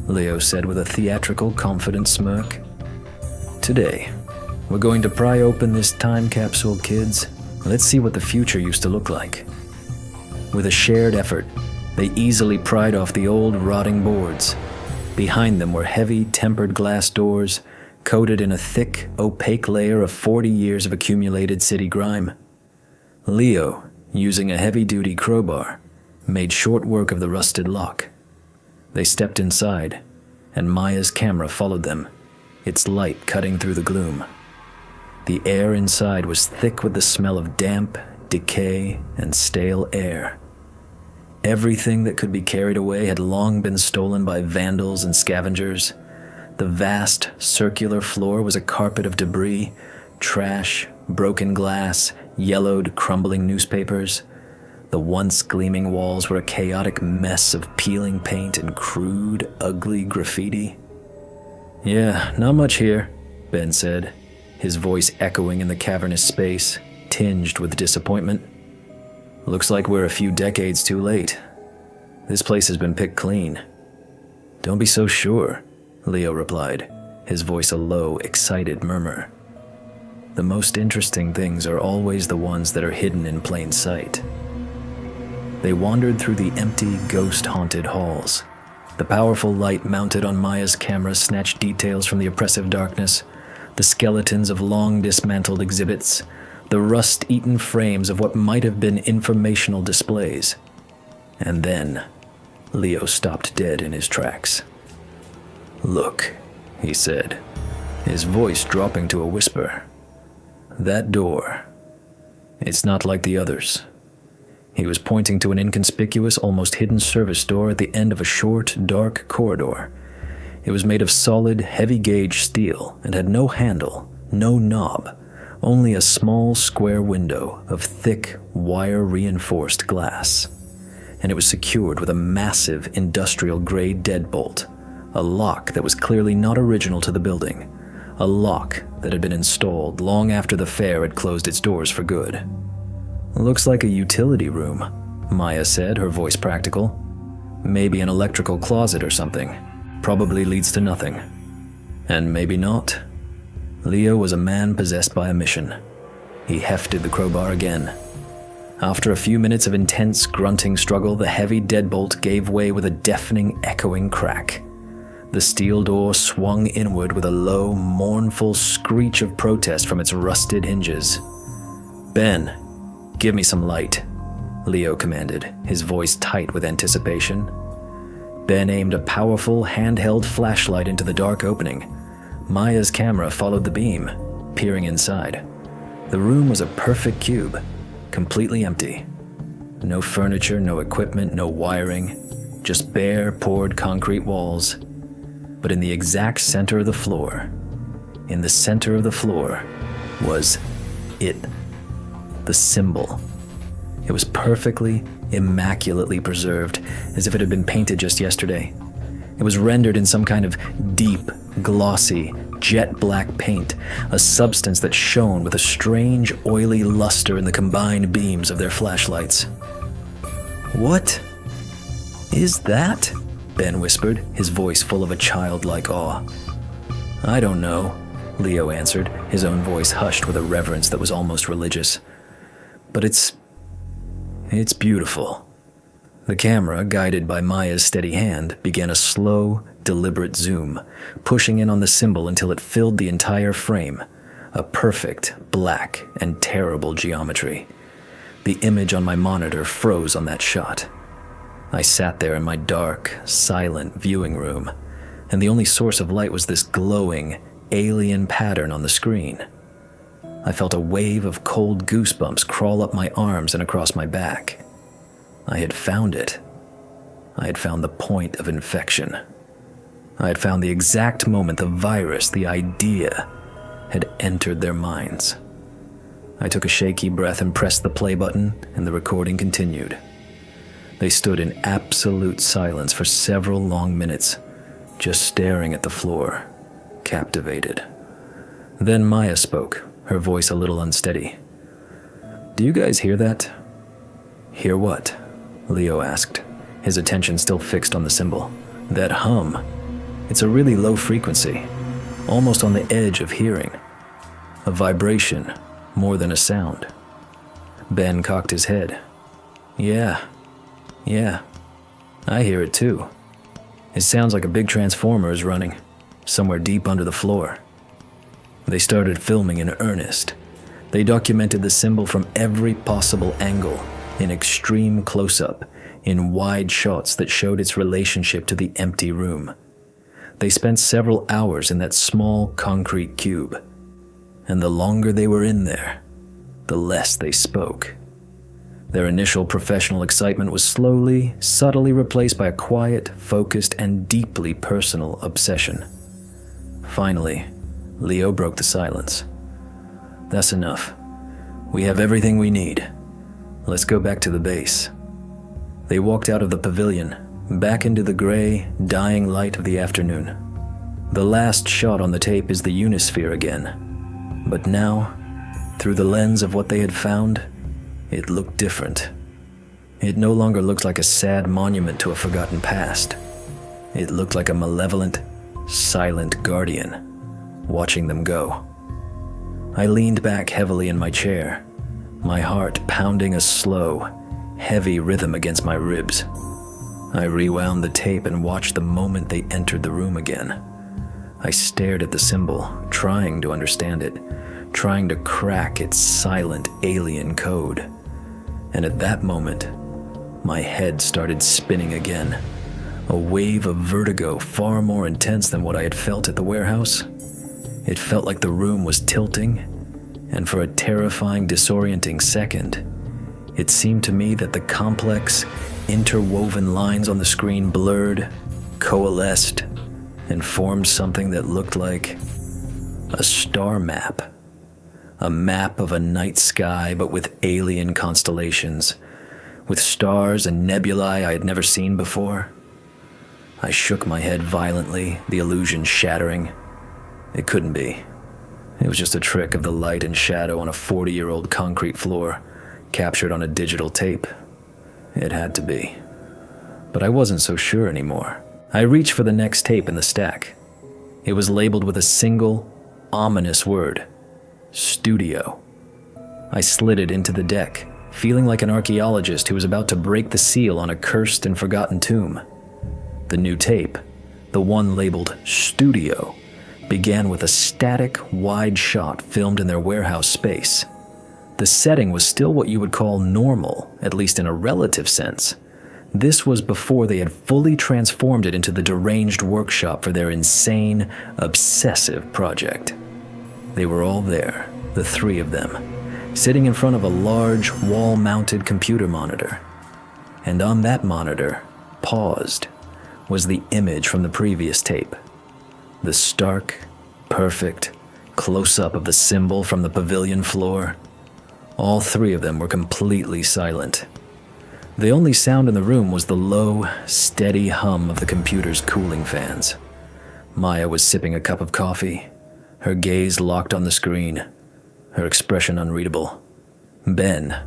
Leo said with a theatrical, confident smirk. "Today, we're going to pry open this time capsule, kids. Let's see what the future used to look like." With a shared effort, they easily pried off the old, rotting boards. Behind them were heavy, tempered glass doors, coated in a thick, opaque layer of 40 years of accumulated city grime. Leo, using a heavy-duty crowbar, made short work of the rusted lock. They stepped inside, and Maya's camera followed them, its light cutting through the gloom. The air inside was thick with the smell of damp, decay, and stale air. Everything that could be carried away had long been stolen by vandals and scavengers. The vast, circular floor was a carpet of debris, trash, broken glass, yellowed, crumbling newspapers. The once gleaming walls were a chaotic mess of peeling paint and crude, ugly graffiti. "Yeah, not much here," Ben said, his voice echoing in the cavernous space, tinged with disappointment. "Looks like we're a few decades too late. This place has been picked clean." "Don't be so sure," Leo replied, his voice a low, excited murmur. "The most interesting things are always the ones that are hidden in plain sight." They wandered through the empty, ghost-haunted halls. The powerful light mounted on Maya's camera snatched details from the oppressive darkness, the skeletons of long dismantled exhibits, the rust-eaten frames of what might have been informational displays. And then, Leo stopped dead in his tracks. "Look," he said, his voice dropping to a whisper. "That door. It's not like the others." He was pointing to an inconspicuous, almost hidden service door at the end of a short, dark corridor. It was made of solid, heavy-gauge steel and had no handle, no knob, only a small, square window of thick, wire-reinforced glass. And it was secured with a massive, industrial-grade deadbolt, a lock that was clearly not original to the building, a lock that had been installed long after the fair had closed its doors for good. "Looks like a utility room," Maya said, her voice practical. "Maybe an electrical closet or something. Probably leads to nothing." And maybe not. Leo was a man possessed by a mission. He hefted the crowbar again. After a few minutes of intense, grunting struggle, the heavy deadbolt gave way with a deafening, echoing crack. The steel door swung inward with a low, mournful screech of protest from its rusted hinges. "Ben, give me some light," Leo commanded, his voice tight with anticipation. Ben aimed a powerful, handheld flashlight into the dark opening. Maya's camera followed the beam, peering inside. The room was a perfect cube, completely empty. No furniture, no equipment, no wiring, just bare, poured concrete walls. But in the exact center of the floor, was it. The symbol. It was perfectly, immaculately preserved, as if it had been painted just yesterday. It was rendered in some kind of deep, glossy, jet black paint, a substance that shone with a strange, oily luster in the combined beams of their flashlights. "What is that?" Ben whispered, his voice full of a childlike awe. "I don't know," Leo answered, his own voice hushed with a reverence that was almost religious. "But it's beautiful." The camera, guided by Maya's steady hand, began a slow, deliberate zoom, pushing in on the symbol until it filled the entire frame, a perfect, black, and terrible geometry. The image on my monitor froze on that shot. I sat there in my dark, silent viewing room, and the only source of light was this glowing, alien pattern on the screen. I felt a wave of cold goosebumps crawl up my arms and across my back. I had found it. I had found the point of infection. I had found the exact moment the virus, the idea, had entered their minds. I took a shaky breath and pressed the play button, and the recording continued. They stood in absolute silence for several long minutes, just staring at the floor, captivated. Then Maya spoke, her voice a little unsteady. "Do you guys hear that?" "Hear what?" Leo asked, his attention still fixed on the symbol. "That hum. It's a really low frequency, almost on the edge of hearing. A vibration, more than a sound." Ben cocked his head. Yeah, I hear it too. It sounds like a big transformer is running, somewhere deep under the floor." They started filming in earnest. They documented the symbol from every possible angle, in extreme close-up, in wide shots that showed its relationship to the empty room. They spent several hours in that small concrete cube, and the longer they were in there, the less they spoke. Their initial professional excitement was slowly, subtly replaced by a quiet, focused, and deeply personal obsession. Finally, Leo broke the silence. "That's enough. We have everything we need. Let's go back to the base." They walked out of the pavilion, back into the gray, dying light of the afternoon. The last shot on the tape is the Unisphere again. But now, through the lens of what they had found, it looked different. It no longer looked like a sad monument to a forgotten past. It looked like a malevolent, silent guardian, watching them go. I leaned back heavily in my chair, my heart pounding a slow, heavy rhythm against my ribs. I rewound the tape and watched the moment they entered the room again. I stared at the symbol, trying to understand it, trying to crack its silent alien code. And at that moment, my head started spinning again, a wave of vertigo far more intense than what I had felt at the warehouse. It felt like the room was tilting, and for a terrifying, disorienting second, it seemed to me that the complex, interwoven lines on the screen blurred, coalesced, and formed something that looked like a star map. A map of a night sky, but with alien constellations, with stars and nebulae I had never seen before. I shook my head violently, the illusion shattering. It couldn't be. It was just a trick of the light and shadow on a 40-year-old concrete floor, captured on a digital tape. It had to be. But I wasn't so sure anymore. I reached for the next tape in the stack. It was labeled with a single, ominous word: Studio. I slid it into the deck, feeling like an archaeologist who was about to break the seal on a cursed and forgotten tomb. The new tape, the one labeled Studio, began with a static, wide shot filmed in their warehouse space. The setting was still what you would call normal, at least in a relative sense. This was before they had fully transformed it into the deranged workshop for their insane, obsessive project. They were all there, the three of them, sitting in front of a large, wall-mounted computer monitor. And on that monitor, paused, was the image from the previous tape. The stark, perfect, close-up of the symbol from the pavilion floor. All three of them were completely silent. The only sound in the room was the low, steady hum of the computer's cooling fans. Maya was sipping a cup of coffee, her gaze locked on the screen, her expression unreadable. Ben,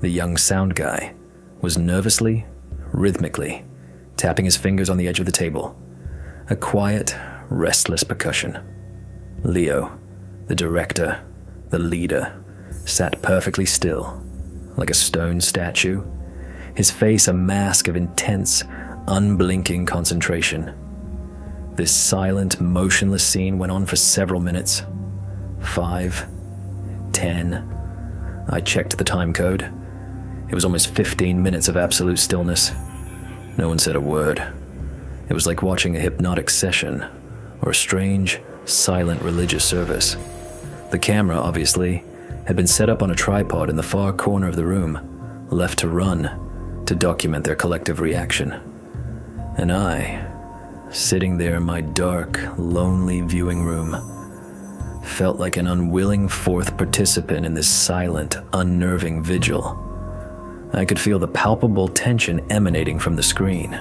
the young sound guy, was nervously, rhythmically, tapping his fingers on the edge of the table. A quiet, restless percussion. Leo, the director, the leader, sat perfectly still, like a stone statue, his face a mask of intense, unblinking concentration. This silent, motionless scene went on for several minutes. 5, 10. I checked the time code. It was almost 15 minutes of absolute stillness. No one said a word. It was like watching a hypnotic session or a strange, silent religious service. The camera, obviously, had been set up on a tripod in the far corner of the room, left to run, to document their collective reaction. And I, sitting there in my dark, lonely viewing room, felt like an unwilling fourth participant in this silent, unnerving vigil. I could feel the palpable tension emanating from the screen.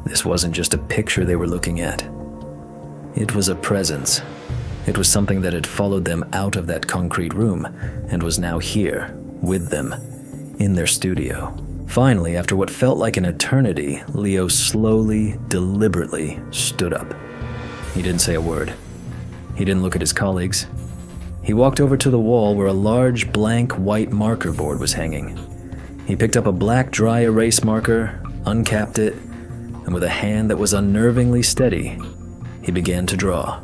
This wasn't just a picture they were looking at. It was a presence. It was something that had followed them out of that concrete room and was now here, with them, in their studio. Finally, after what felt like an eternity, Leo slowly, deliberately stood up. He didn't say a word. He didn't look at his colleagues. He walked over to the wall where a large, blank white marker board was hanging. He picked up a black dry erase marker, uncapped it, and with a hand that was unnervingly steady, he began to draw.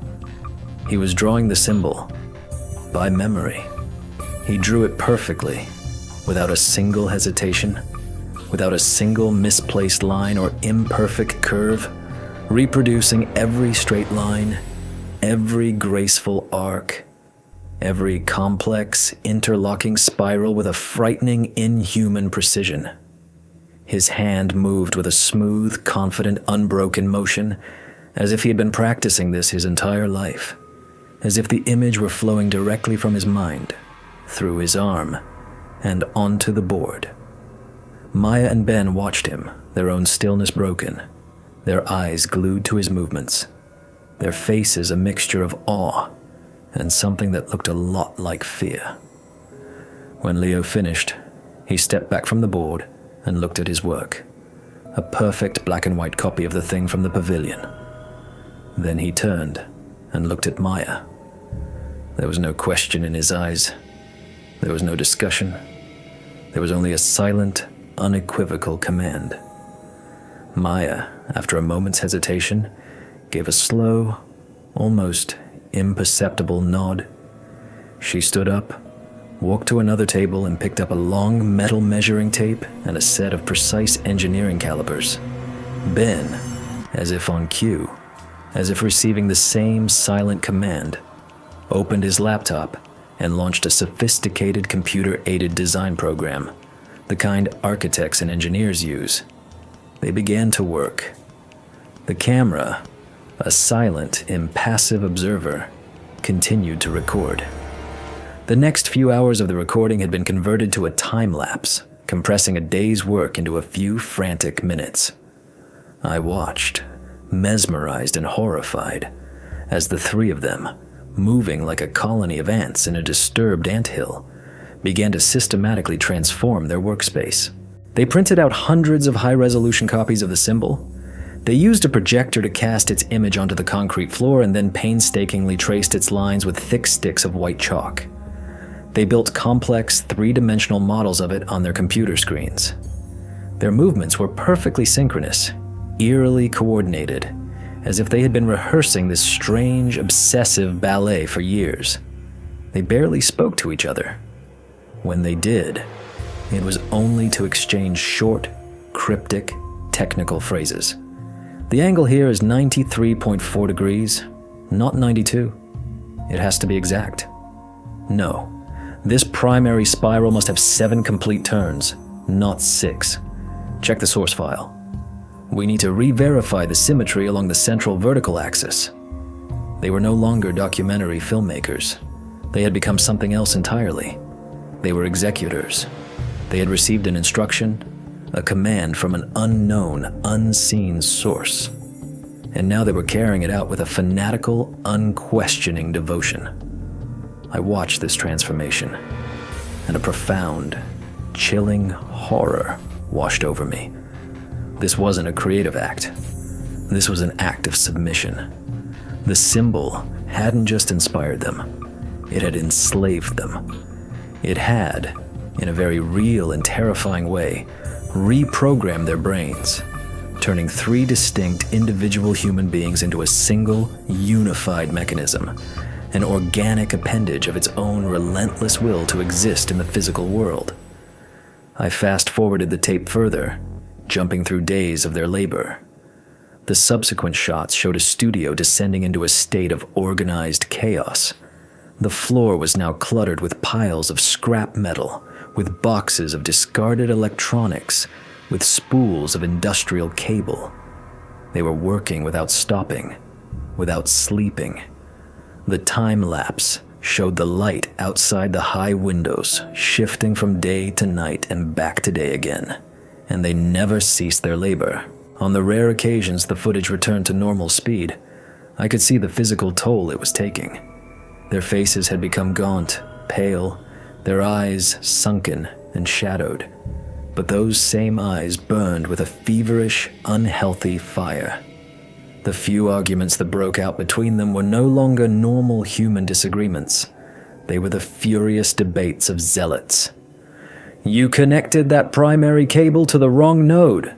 He was drawing the symbol, by memory. He drew it perfectly, without a single hesitation, without a single misplaced line or imperfect curve, reproducing every straight line, every graceful arc, every complex, interlocking spiral with a frightening, inhuman precision. His hand moved with a smooth, confident, unbroken motion, as if he had been practicing this his entire life, as if the image were flowing directly from his mind, through his arm, and onto the board. Maya and Ben watched him, their own stillness broken, their eyes glued to his movements, their faces a mixture of awe and something that looked a lot like fear. When Leo finished, he stepped back from the board and looked at his work, a perfect black and white copy of the thing from the pavilion. Then he turned and looked at Maya. There was no question in his eyes. There was no discussion. There was only a silent, unequivocal command. Maya, after a moment's hesitation, gave a slow, almost imperceptible nod. She stood up, walked to another table and picked up a long metal measuring tape and a set of precise engineering calipers. Ben, as if on cue, as if receiving the same silent command, opened his laptop and launched a sophisticated computer-aided design program, the kind architects and engineers use. They began to work. The camera, a silent, impassive observer, continued to record. The next few hours of the recording had been converted to a time-lapse, compressing a day's work into a few frantic minutes. I watched, mesmerized and horrified, as the three of them, moving like a colony of ants in a disturbed anthill, began to systematically transform their workspace. They printed out hundreds of high-resolution copies of the symbol. They used a projector to cast its image onto the concrete floor and then painstakingly traced its lines with thick sticks of white chalk. They built complex, three-dimensional models of it on their computer screens. Their movements were perfectly synchronous, eerily coordinated, as if they had been rehearsing this strange, obsessive ballet for years. They barely spoke to each other. When they did, it was only to exchange short, cryptic, technical phrases. The angle here is 93.4 degrees, not 92. It has to be exact. No, this primary spiral must have 7 complete turns, not 6. Check the source file. We need to re-verify the symmetry along the central vertical axis. They were no longer documentary filmmakers. They had become something else entirely. They were executors. They had received an instruction, a command from an unknown, unseen source. And now they were carrying it out with a fanatical, unquestioning devotion. I watched this transformation, and a profound, chilling horror washed over me. This wasn't a creative act. This was an act of submission. The symbol hadn't just inspired them, it had enslaved them. It had, in a very real and terrifying way, reprogrammed their brains, turning 3 distinct individual human beings into a single, unified mechanism, an organic appendage of its own relentless will to exist in the physical world. I fast-forwarded the tape further, jumping through days of their labor. The subsequent shots showed a studio descending into a state of organized chaos. The floor was now cluttered with piles of scrap metal, with boxes of discarded electronics, with spools of industrial cable. They were working without stopping, without sleeping. The time lapse showed the light outside the high windows shifting from day to night and back to day again, and they never ceased their labor. On the rare occasions the footage returned to normal speed, I could see the physical toll it was taking. Their faces had become gaunt, pale, their eyes sunken and shadowed. But those same eyes burned with a feverish, unhealthy fire. The few arguments that broke out between them were no longer normal human disagreements. They were the furious debates of zealots. "You connected that primary cable to the wrong node,"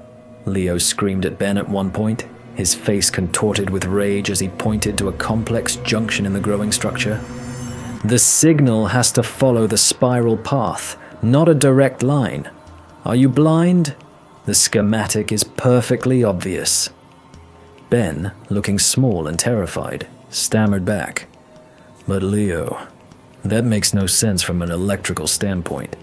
Leo screamed at Ben at one point, his face contorted with rage as he pointed to a complex junction in the growing structure. "The signal has to follow the spiral path, not a direct line. Are you blind? The schematic is perfectly obvious." Ben, looking small and terrified, stammered back. "But Leo, that makes no sense from an electrical standpoint."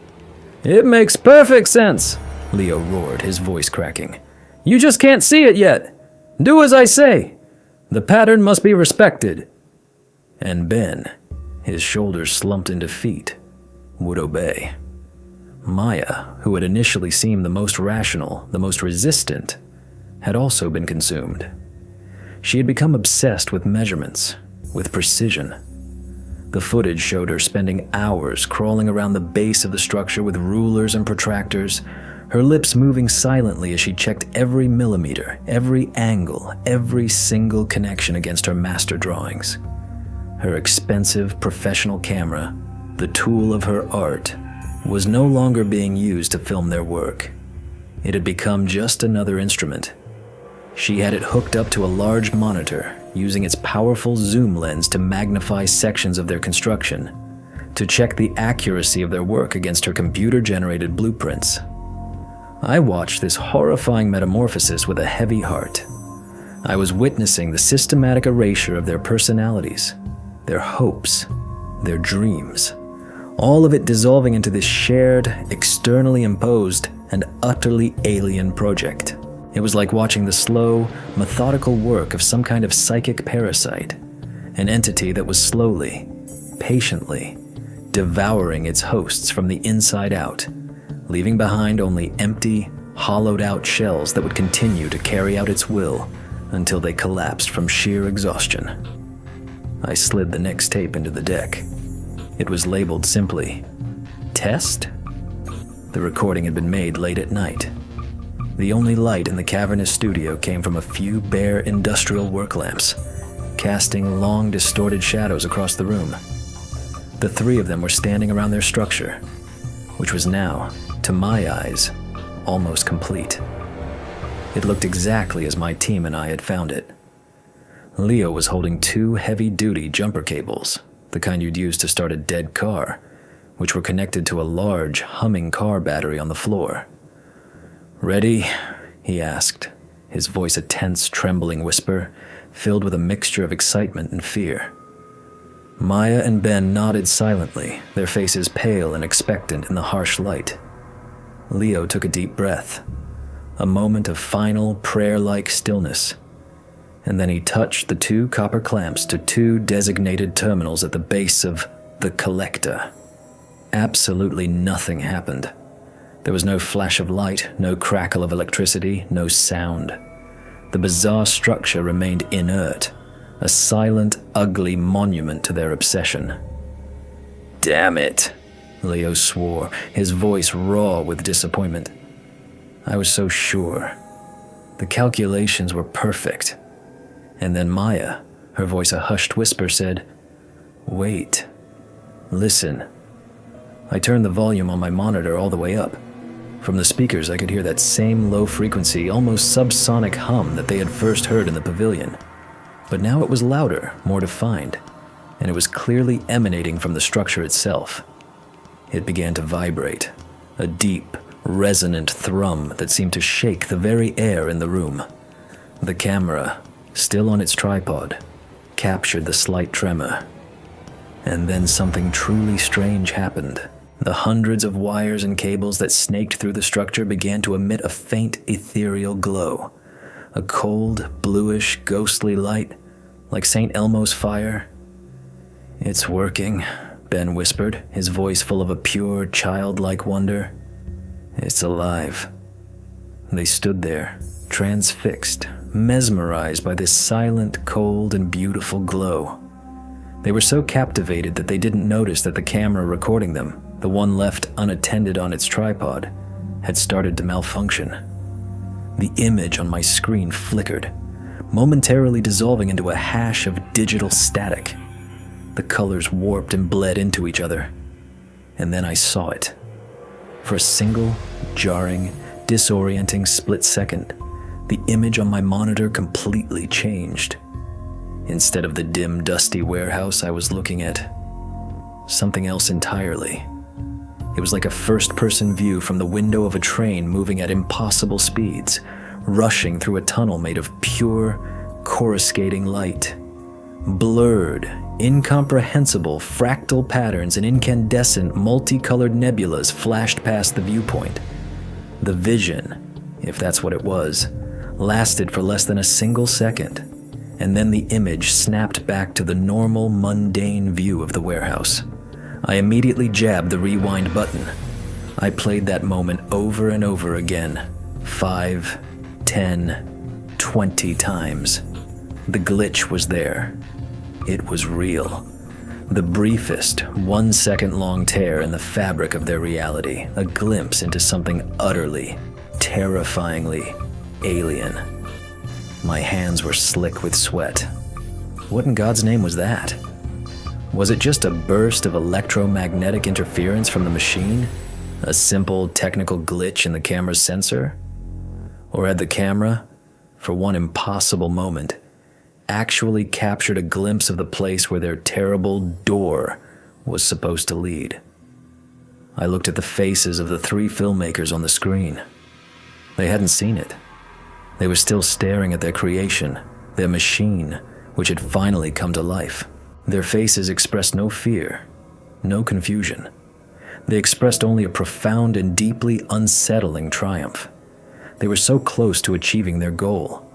"It makes perfect sense," Leo roared, his voice cracking. "You just can't see it yet. Do as I say. The pattern must be respected." And Ben, his shoulders slumped into feet, would obey. Maya, who had initially seemed the most rational, the most resistant, had also been consumed. She had become obsessed with measurements, with precision. The footage showed her spending hours crawling around the base of the structure with rulers and protractors, her lips moving silently as she checked every millimeter, every angle, every single connection against her master drawings. Her expensive professional camera, the tool of her art, was no longer being used to film their work. It had become just another instrument. She had it hooked up to a large monitor, using its powerful zoom lens to magnify sections of their construction, to check the accuracy of their work against her computer-generated blueprints. I watched this horrifying metamorphosis with a heavy heart. I was witnessing the systematic erasure of their personalities, their hopes, their dreams. All of it dissolving into this shared, externally imposed, and utterly alien project. It was like watching the slow, methodical work of some kind of psychic parasite, an entity that was slowly, patiently, devouring its hosts from the inside out, leaving behind only empty, hollowed-out shells that would continue to carry out its will until they collapsed from sheer exhaustion. I slid the next tape into the deck. It was labeled simply, "Test?" The recording had been made late at night. The only light in the cavernous studio came from a few bare industrial work lamps, casting long, distorted shadows across the room. The 3 of them were standing around their structure, which was now, to my eyes, almost complete. It looked exactly as my team and I had found it. Leo was holding 2 heavy-duty jumper cables, the kind you'd use to start a dead car, which were connected to a large, humming car battery on the floor. "Ready?" he asked, his voice a tense, trembling whisper, filled with a mixture of excitement and fear. Maya and Ben nodded silently, their faces pale and expectant in the harsh light. Leo took a deep breath, a moment of final, prayer-like stillness, and then he touched the 2 copper clamps to 2 designated terminals at the base of the collector. Absolutely nothing happened. There was no flash of light, no crackle of electricity, no sound. The bizarre structure remained inert, a silent, ugly monument to their obsession. "Damn it," Leo swore, his voice raw with disappointment. I was so sure. The calculations were perfect. And then Maya, her voice a hushed whisper, said, "Wait. Listen." I turned the volume on my monitor all the way up. From the speakers, I could hear that same low-frequency, almost subsonic hum that they had first heard in the pavilion. But now it was louder, more defined, and it was clearly emanating from the structure itself. It began to vibrate, a deep, resonant thrum that seemed to shake the very air in the room. The camera, still on its tripod, captured the slight tremor. And then something truly strange happened. The hundreds of wires and cables that snaked through the structure began to emit a faint ethereal glow. A cold, bluish, ghostly light, like St. Elmo's fire. "It's working," Ben whispered, his voice full of a pure, childlike wonder. "It's alive." They stood there, transfixed, mesmerized by this silent, cold, and beautiful glow. They were so captivated that they didn't notice that the camera recording them, the one left unattended on its tripod, had started to malfunction. The image on my screen flickered, momentarily dissolving into a hash of digital static. The colors warped and bled into each other. And then I saw it. For a single, jarring, disorienting split second, the image on my monitor completely changed. Instead of the dim, dusty warehouse I was looking at, something else entirely. It was like a first-person view from the window of a train moving at impossible speeds, rushing through a tunnel made of pure, coruscating light. Blurred, incomprehensible fractal patterns and incandescent, multicolored nebulas flashed past the viewpoint. The vision, if that's what it was, lasted for less than a single second, and then the image snapped back to the normal, mundane view of the warehouse. I immediately jabbed the rewind button. I played that moment over and over again, 5, 10, 20 times. The glitch was there. It was real. The briefest, 1-second-long tear in the fabric of their reality, a glimpse into something utterly, terrifyingly alien. My hands were slick with sweat. What in God's name was that? Was it just a burst of electromagnetic interference from the machine? A simple technical glitch in the camera's sensor? Or had the camera, for one impossible moment, actually captured a glimpse of the place where their terrible door was supposed to lead? I looked at the faces of the 3 filmmakers on the screen. They hadn't seen it. They were still staring at their creation, their machine, which had finally come to life. Their faces expressed no fear, no confusion. They expressed only a profound and deeply unsettling triumph. They were so close to achieving their goal.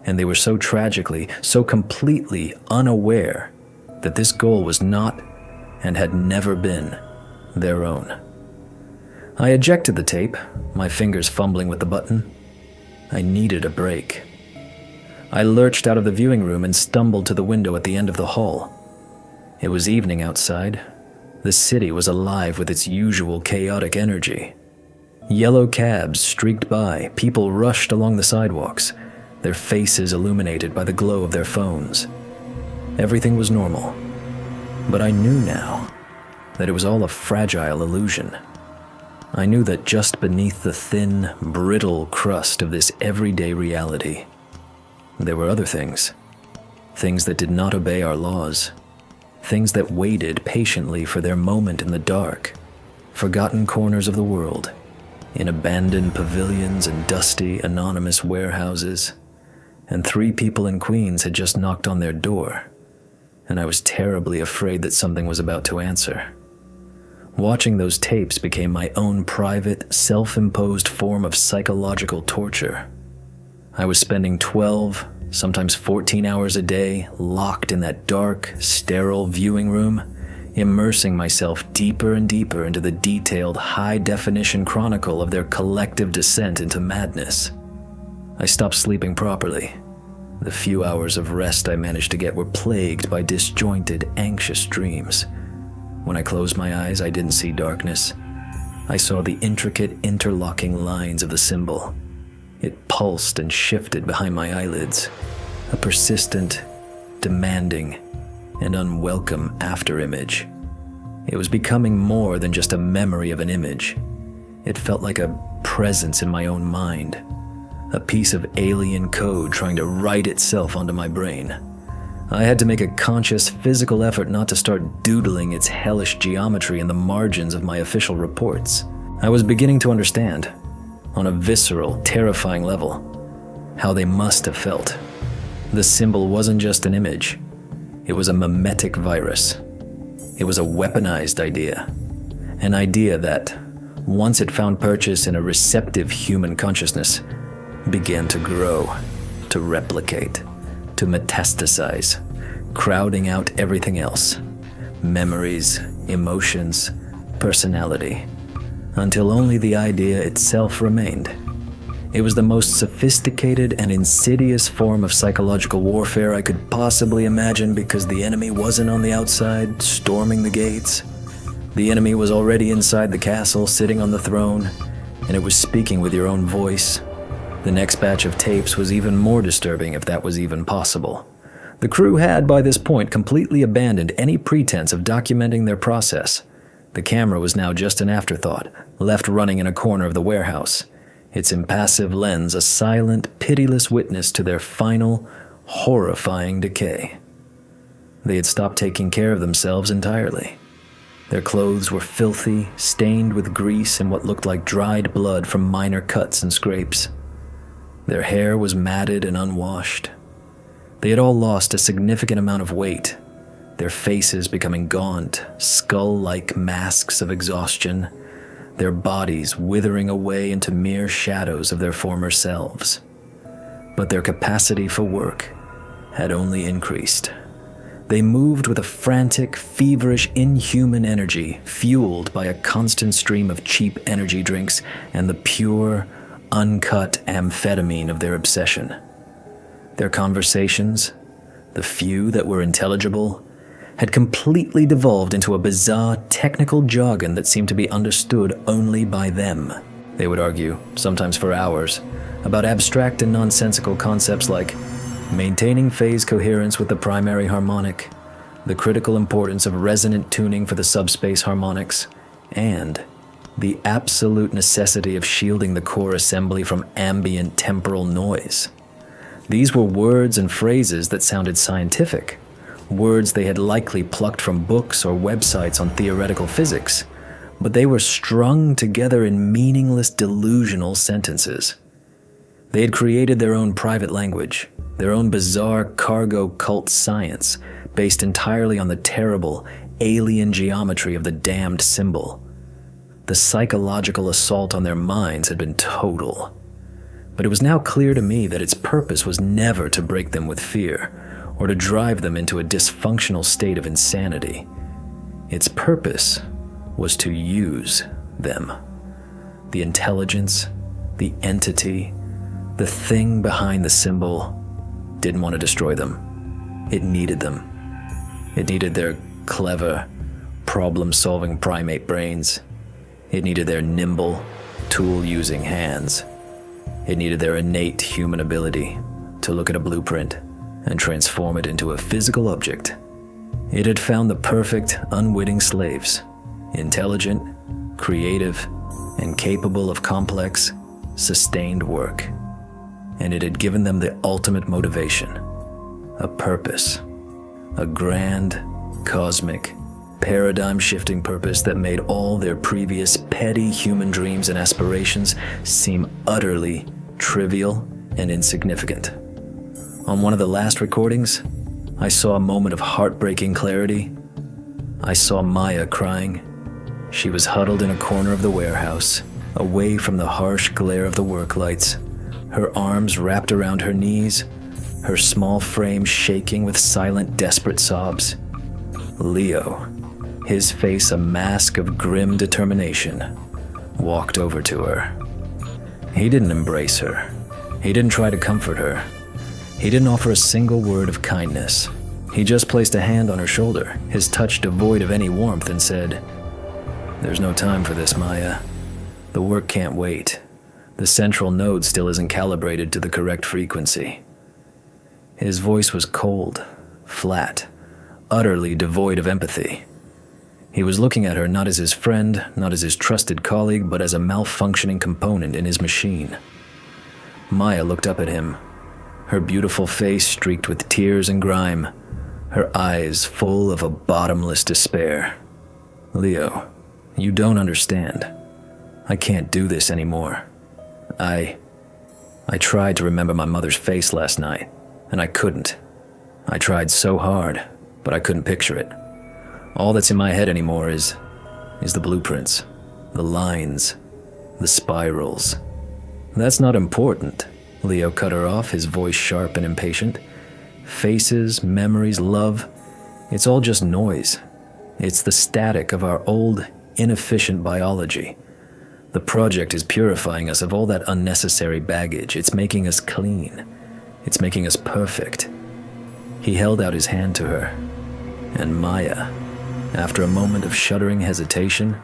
And they were so tragically, so completely unaware that this goal was not, and had never been, their own. I ejected the tape, my fingers fumbling with the button. I needed a break. I lurched out of the viewing room and stumbled to the window at the end of the hall. It was evening outside. The city was alive with its usual chaotic energy. Yellow cabs streaked by, people rushed along the sidewalks, their faces illuminated by the glow of their phones. Everything was normal. But I knew now that it was all a fragile illusion. I knew that just beneath the thin, brittle crust of this everyday reality, there were other things. Things that did not obey our laws. Things that waited patiently for their moment in the dark, forgotten corners of the world, in abandoned pavilions and dusty, anonymous warehouses. And 3 people in Queens had just knocked on their door, and I was terribly afraid that something was about to answer. Watching those tapes became my own private, self-imposed form of psychological torture. I was spending 12, sometimes 14 hours a day locked in that dark, sterile viewing room, immersing myself deeper and deeper into the detailed, high-definition chronicle of their collective descent into madness. I stopped sleeping properly. The few hours of rest I managed to get were plagued by disjointed, anxious dreams. When I closed my eyes, I didn't see darkness. I saw the intricate interlocking lines of the symbol. It pulsed and shifted behind my eyelids, a persistent, demanding, and unwelcome afterimage. It was becoming more than just a memory of an image. It felt like a presence in my own mind, a piece of alien code trying to write itself onto my brain. I had to make a conscious physical effort not to start doodling its hellish geometry in the margins of my official reports. I was beginning to understand, on a visceral, terrifying level, how they must have felt. The symbol wasn't just an image. It was a mimetic virus. It was a weaponized idea. An idea that, once it found purchase in a receptive human consciousness, began to grow, to replicate, to metastasize, crowding out everything else. Memories, emotions, personality, until only the idea itself remained. It was the most sophisticated and insidious form of psychological warfare I could possibly imagine, because the enemy wasn't on the outside, storming the gates. The enemy was already inside the castle, sitting on the throne, and it was speaking with your own voice. The next batch of tapes was even more disturbing, if that was even possible. The crew had, by this point, completely abandoned any pretense of documenting their process. The camera was now just an afterthought, left running in a corner of the warehouse, its impassive lens a silent, pitiless witness to their final, horrifying decay. They had stopped taking care of themselves entirely. Their clothes were filthy, stained with grease and what looked like dried blood from minor cuts and scrapes. Their hair was matted and unwashed. They had all lost a significant amount of weight, their faces becoming gaunt, skull-like masks of exhaustion, their bodies withering away into mere shadows of their former selves. But their capacity for work had only increased. They moved with a frantic, feverish, inhuman energy, fueled by a constant stream of cheap energy drinks and the pure, uncut amphetamine of their obsession. Their conversations, the few that were intelligible, had completely devolved into a bizarre technical jargon that seemed to be understood only by them. They would argue, sometimes for hours, about abstract and nonsensical concepts like maintaining phase coherence with the primary harmonic, the critical importance of resonant tuning for the subspace harmonics, and the absolute necessity of shielding the core assembly from ambient temporal noise. These were words and phrases that sounded scientific, words they had likely plucked from books or websites on theoretical physics, but they were strung together in meaningless, delusional sentences. They had created their own private language, their own bizarre cargo cult science, based entirely on the terrible, alien geometry of the damned symbol. The psychological assault on their minds had been total. But it was now clear to me that its purpose was never to break them with fear, or to drive them into a dysfunctional state of insanity. Its purpose was to use them. The intelligence, the entity, the thing behind the symbol didn't want to destroy them. It needed them. It needed their clever, problem-solving primate brains. It needed their nimble, tool-using hands. It needed their innate human ability to look at a blueprint and transform it into a physical object. It had found the perfect, unwitting slaves, intelligent, creative, and capable of complex, sustained work. And it had given them the ultimate motivation, a purpose, a grand, cosmic, paradigm-shifting purpose that made all their previous petty human dreams and aspirations seem utterly trivial and insignificant. On one of the last recordings, I saw a moment of heartbreaking clarity. I saw Maya crying. She was huddled in a corner of the warehouse, away from the harsh glare of the work lights, her arms wrapped around her knees, her small frame shaking with silent, desperate sobs. Leo, his face a mask of grim determination, walked over to her. He didn't embrace her. He didn't try to comfort her. He didn't offer a single word of kindness. He just placed a hand on her shoulder, his touch devoid of any warmth, and said, "There's no time for this, Maya. The work can't wait. The central node still isn't calibrated to the correct frequency." His voice was cold, flat, utterly devoid of empathy. He was looking at her not as his friend, not as his trusted colleague, but as a malfunctioning component in his machine. Maya looked up at him, her beautiful face streaked with tears and grime, her eyes full of a bottomless despair. "Leo, you don't understand. I can't do this anymore. I tried to remember my mother's face last night, and I couldn't. I tried so hard, but I couldn't picture it. All that's in my head anymore is the blueprints, the lines, the spirals." "That's not important," Leo cut her off, his voice sharp and impatient. "Faces, memories, love, it's all just noise. It's the static of our old, inefficient biology. The project is purifying us of all that unnecessary baggage. It's making us clean. It's making us perfect." He held out his hand to her, and Maya, after a moment of shuddering hesitation,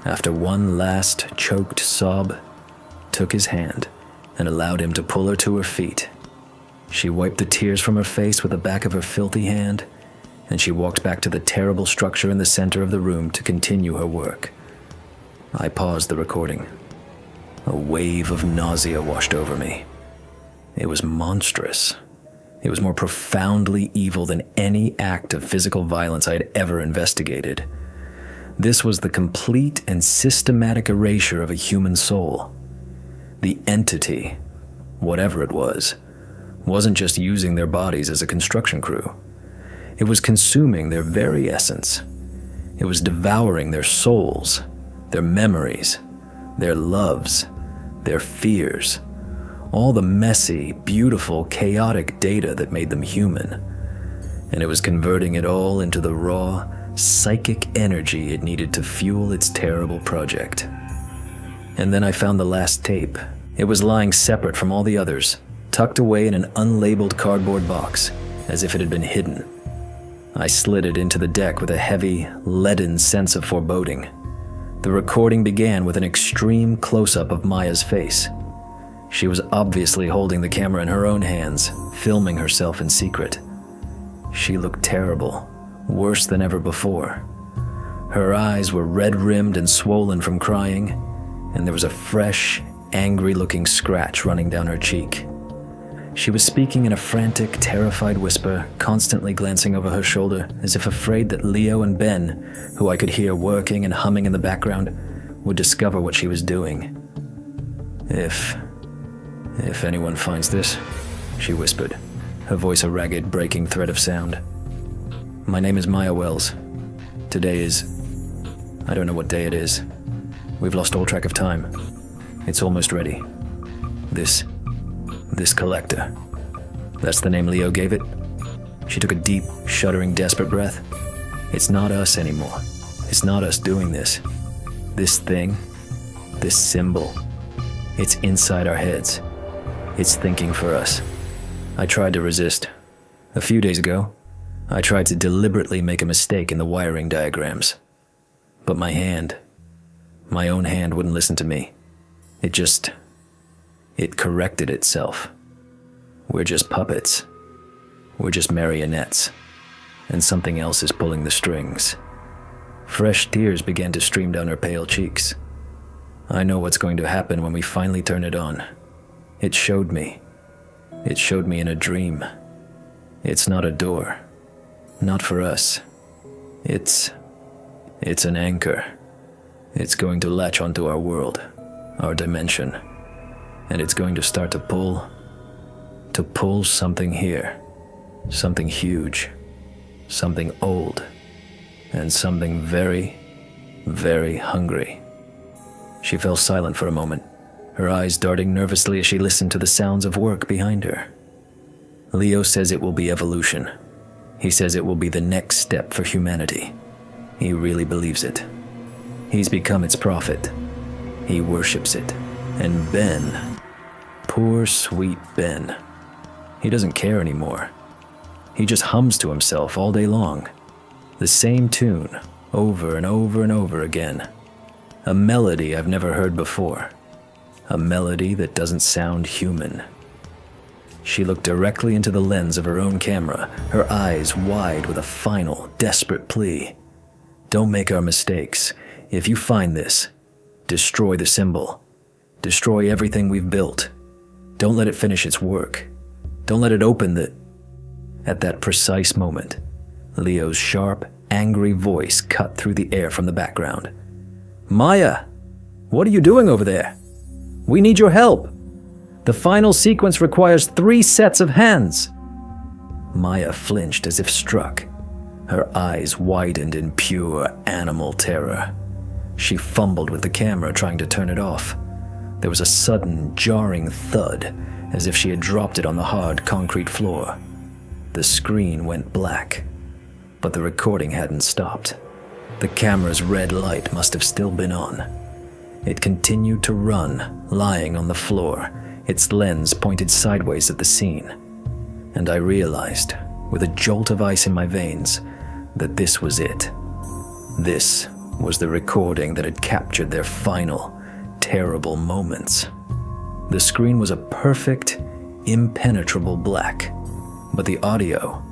after one last choked sob, took his hand and allowed him to pull her to her feet. She wiped the tears from her face with the back of her filthy hand, and she walked back to the terrible structure in the center of the room to continue her work. I paused the recording. A wave of nausea washed over me. It was monstrous. It was more profoundly evil than any act of physical violence I had ever investigated. This was the complete and systematic erasure of a human soul. The entity, whatever it was, wasn't just using their bodies as a construction crew. It was consuming their very essence. It was devouring their souls, their memories, their loves, their fears, all the messy, beautiful, chaotic data that made them human. And it was converting it all into the raw, psychic energy it needed to fuel its terrible project. And then I found the last tape. It was lying separate from all the others, tucked away in an unlabeled cardboard box, as if it had been hidden. I slid it into the deck with a heavy, leaden sense of foreboding. The recording began with an extreme close-up of Maya's face. She was obviously holding the camera in her own hands, filming herself in secret. She looked terrible, worse than ever before. Her eyes were red-rimmed and swollen from crying, and there was a fresh, angry-looking scratch running down her cheek. She was speaking in a frantic, terrified whisper, constantly glancing over her shoulder, as if afraid that Leo and Ben, who I could hear working and humming in the background, would discover what she was doing. If anyone finds this," she whispered, her voice a ragged, breaking thread of sound. "My name is Maya Wells. Today is... I don't know what day it is. We've lost all track of time. It's almost ready. This collector. That's the name Leo gave it." She took a deep, shuddering, desperate breath. "It's not us anymore. It's not us doing this. This thing, this symbol, it's inside our heads. It's thinking for us." I tried to resist. A few days ago, I tried to deliberately make a mistake in the wiring diagrams. But my own hand wouldn't listen to me. It corrected itself. We're just puppets. We're just marionettes. And something else is pulling the strings. Fresh tears began to stream down her pale cheeks. I know what's going to happen when we finally turn it on. It showed me. It showed me in a dream. It's not a door. Not for us. It's an anchor. It's going to latch onto our world, our dimension. And it's going to start to pull something here. Something huge. Something old. And something very, very hungry. She fell silent for a moment, her eyes darting nervously as she listened to the sounds of work behind her. "Leo says it will be evolution. He says it will be the next step for humanity. He really believes it. He's become its prophet. He worships it. And Ben, poor sweet Ben, he doesn't care anymore. He just hums to himself all day long. The same tune, over and over and over again. A melody I've never heard before. A melody that doesn't sound human. She looked directly into the lens of her own camera, her eyes wide with a final, desperate plea. Don't make our mistakes. If you find this, destroy the symbol. Destroy everything we've built. Don't let it finish its work. Don't let it open the... At that precise moment, Leo's sharp, angry voice cut through the air from the background. Maya, what are you doing over there? We need your help. The final sequence requires 3 sets of hands. Maya flinched as if struck. Her eyes widened in pure animal terror. She fumbled with the camera, trying to turn it off. There was a sudden, jarring thud, as if she had dropped it on the hard concrete floor. The screen went black, but the recording hadn't stopped. The camera's red light must have still been on. It continued to run, lying on the floor, its lens pointed sideways at the scene. And I realized, with a jolt of ice in my veins, that this was it. This was the recording that had captured their final, terrible moments. The screen was a perfect, impenetrable black, but the audio,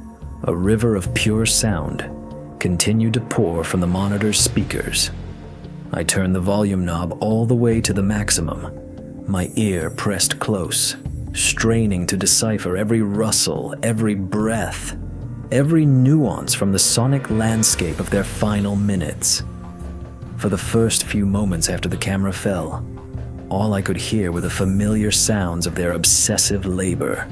a river of pure sound, continued to pour from the monitor's speakers. I turned the volume knob all the way to the maximum, my ear pressed close, straining to decipher every rustle, every breath, every nuance from the sonic landscape of their final minutes. For the first few moments after the camera fell, all I could hear were the familiar sounds of their obsessive labor.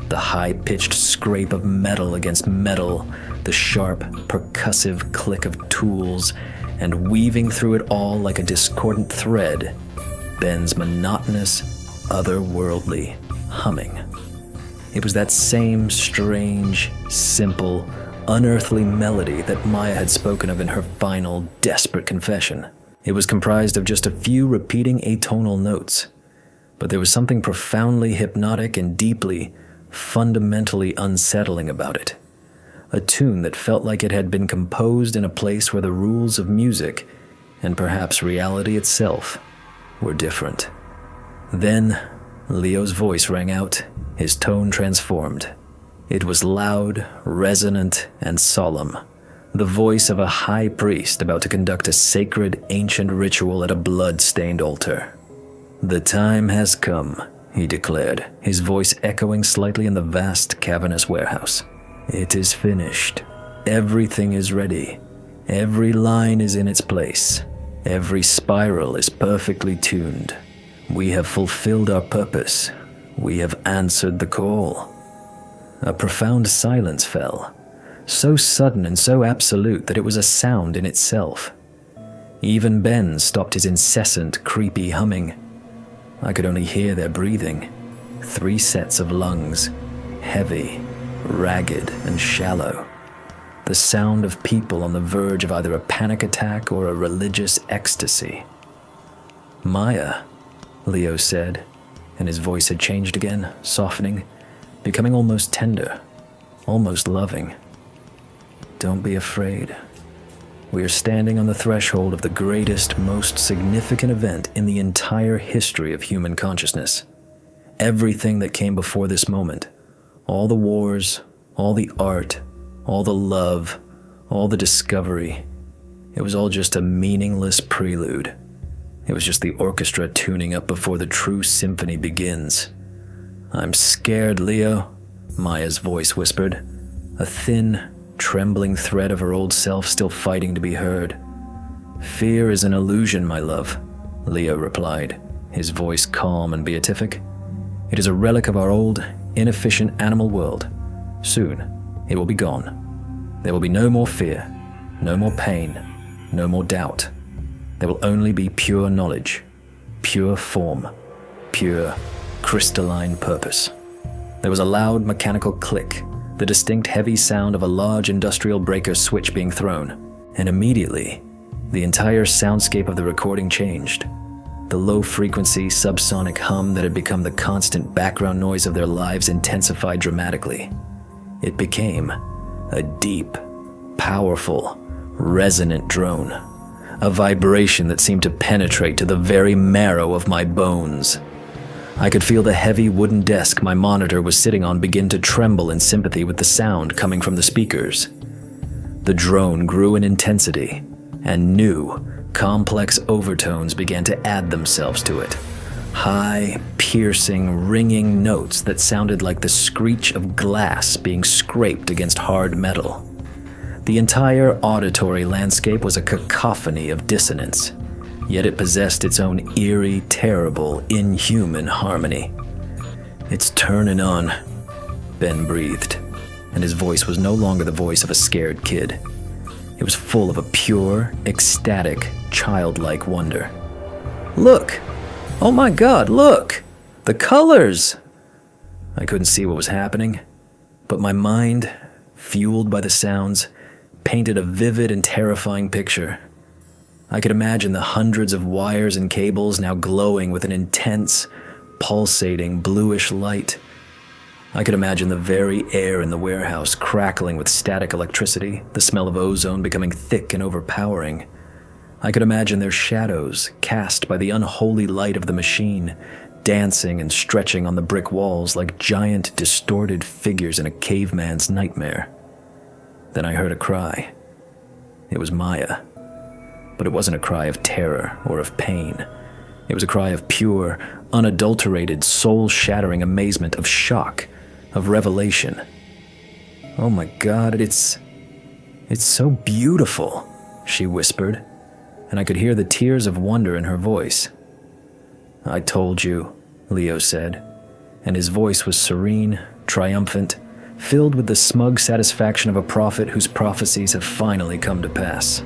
The high-pitched scrape of metal against metal, the sharp, percussive click of tools, and weaving through it all like a discordant thread, Ben's monotonous, otherworldly humming. It was that same strange, simple, unearthly melody that Maya had spoken of in her final, desperate confession. It was comprised of just a few repeating atonal notes, but there was something profoundly hypnotic and deeply, fundamentally unsettling about it. A tune that felt like it had been composed in a place where the rules of music, and perhaps reality itself, were different. Then, Leo's voice rang out, his tone transformed. It was loud, resonant, and solemn, the voice of a high priest about to conduct a sacred, ancient ritual at a blood-stained altar. "The time has come," he declared, his voice echoing slightly in the vast, cavernous warehouse. "It is finished. Everything is ready. Every line is in its place. Every spiral is perfectly tuned. We have fulfilled our purpose. We have answered the call." A profound silence fell, so sudden and so absolute that it was a sound in itself. Even Ben stopped his incessant, creepy humming. I could only hear their breathing. 3 sets of lungs, heavy, ragged, and shallow. The sound of people on the verge of either a panic attack or a religious ecstasy. "Maya," Leo said, and his voice had changed again, softening, becoming almost tender, almost loving. "Don't be afraid. We are standing on the threshold of the greatest, most significant event in the entire history of human consciousness. Everything that came before this moment, all the wars, all the art, all the love, all the discovery, it was all just a meaningless prelude. It was just the orchestra tuning up before the true symphony begins." "I'm scared, Leo," Maya's voice whispered, a thin, trembling thread of her old self still fighting to be heard. "Fear is an illusion, my love," Leo replied, his voice calm and beatific. "It is a relic of our old, inefficient animal world. Soon, it will be gone. There will be no more fear, no more pain, no more doubt. There will only be pure knowledge, pure form, pure, crystalline purpose." There was a loud mechanical click, the distinct heavy sound of a large industrial breaker switch being thrown. And immediately, the entire soundscape of the recording changed. The low-frequency, subsonic hum that had become the constant background noise of their lives intensified dramatically. It became a deep, powerful, resonant drone, a vibration that seemed to penetrate to the very marrow of my bones. I could feel the heavy wooden desk my monitor was sitting on begin to tremble in sympathy with the sound coming from the speakers. The drone grew in intensity, and new, complex overtones began to add themselves to it. High, piercing, ringing notes that sounded like the screech of glass being scraped against hard metal. The entire auditory landscape was a cacophony of dissonance, yet it possessed its own eerie, terrible, inhuman harmony. "It's turning on," Ben breathed, and his voice was no longer the voice of a scared kid. It was full of a pure, ecstatic, childlike wonder. "Look! Oh my God, look! The colors!" I couldn't see what was happening, but my mind, fueled by the sounds, painted a vivid and terrifying picture. I could imagine the hundreds of wires and cables now glowing with an intense, pulsating, bluish light. I could imagine the very air in the warehouse crackling with static electricity, the smell of ozone becoming thick and overpowering. I could imagine their shadows, cast by the unholy light of the machine, dancing and stretching on the brick walls like giant, distorted figures in a caveman's nightmare. Then I heard a cry. It was Maya. But it wasn't a cry of terror or of pain. It was a cry of pure, unadulterated, soul-shattering amazement, of shock, of revelation. "Oh my God, it's so beautiful," she whispered, and I could hear the tears of wonder in her voice. "I told you," Leo said, and his voice was serene, triumphant, filled with the smug satisfaction of a prophet whose prophecies have finally come to pass.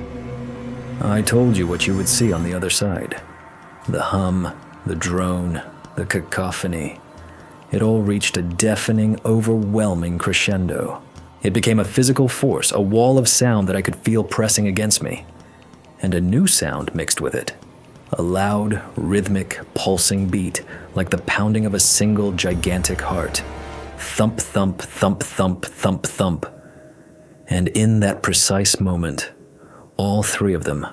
"I told you what you would see on the other side. The hum, the drone, the cacophony. It all reached a deafening, overwhelming crescendo. It became a physical force, a wall of sound that I could feel pressing against me. And a new sound mixed with it. A loud, rhythmic, pulsing beat, like the pounding of a single gigantic heart. Thump, thump, thump, thump, thump, thump. And in that precise moment, all three of them,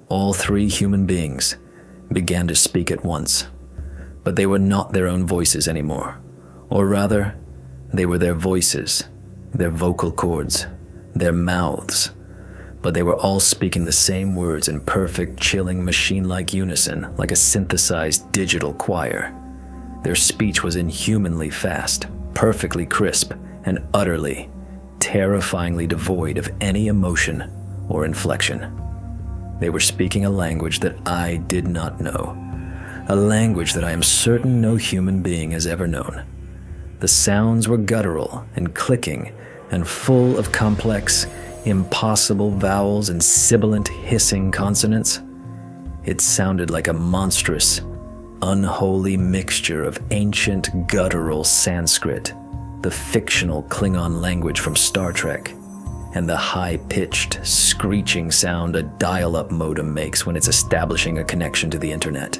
all three human beings, began to speak at once. But they were not their own voices anymore. Or rather, they were their voices, their vocal cords, their mouths. But they were all speaking the same words in perfect, chilling, machine-like unison, like a synthesized digital choir. Their speech was inhumanly fast, perfectly crisp, and utterly, terrifyingly devoid of any emotion or inflection. They were speaking a language that I did not know, a language that I am certain no human being has ever known. The sounds were guttural and clicking and full of complex, impossible vowels and sibilant, hissing consonants. It sounded like a monstrous, unholy mixture of ancient guttural Sanskrit, the fictional Klingon language from Star Trek, and the high-pitched, screeching sound a dial-up modem makes when it's establishing a connection to the internet.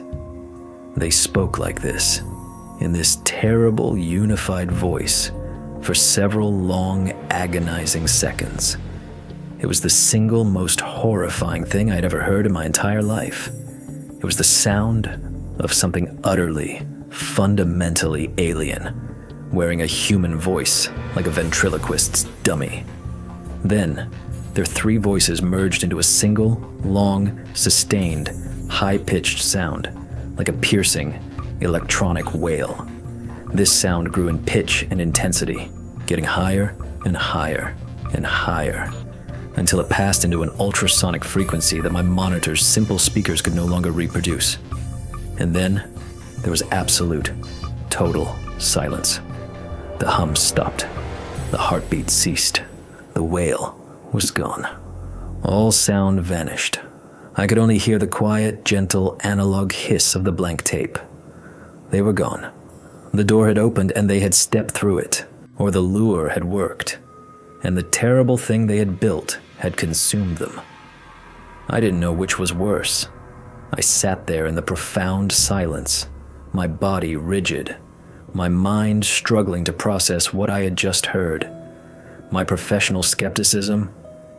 They spoke like this, in this terrible, unified voice, for several long, agonizing seconds. It was the single most horrifying thing I'd ever heard in my entire life. It was the sound of something utterly, fundamentally alien, wearing a human voice like a ventriloquist's dummy. Then, their three voices merged into a single, long, sustained, high-pitched sound, like a piercing, electronic wail. This sound grew in pitch and intensity, getting higher and higher and higher, until it passed into an ultrasonic frequency that my monitor's simple speakers could no longer reproduce. And then, there was absolute, total silence. The hum stopped. The heartbeat ceased. The wail was gone. All sound vanished. I could only hear the quiet, gentle, analog hiss of the blank tape. They were gone. The door had opened and they had stepped through it, or the lure had worked, and the terrible thing they had built had consumed them. I didn't know which was worse. I sat there in the profound silence, my body rigid, my mind struggling to process what I had just heard. My professional skepticism,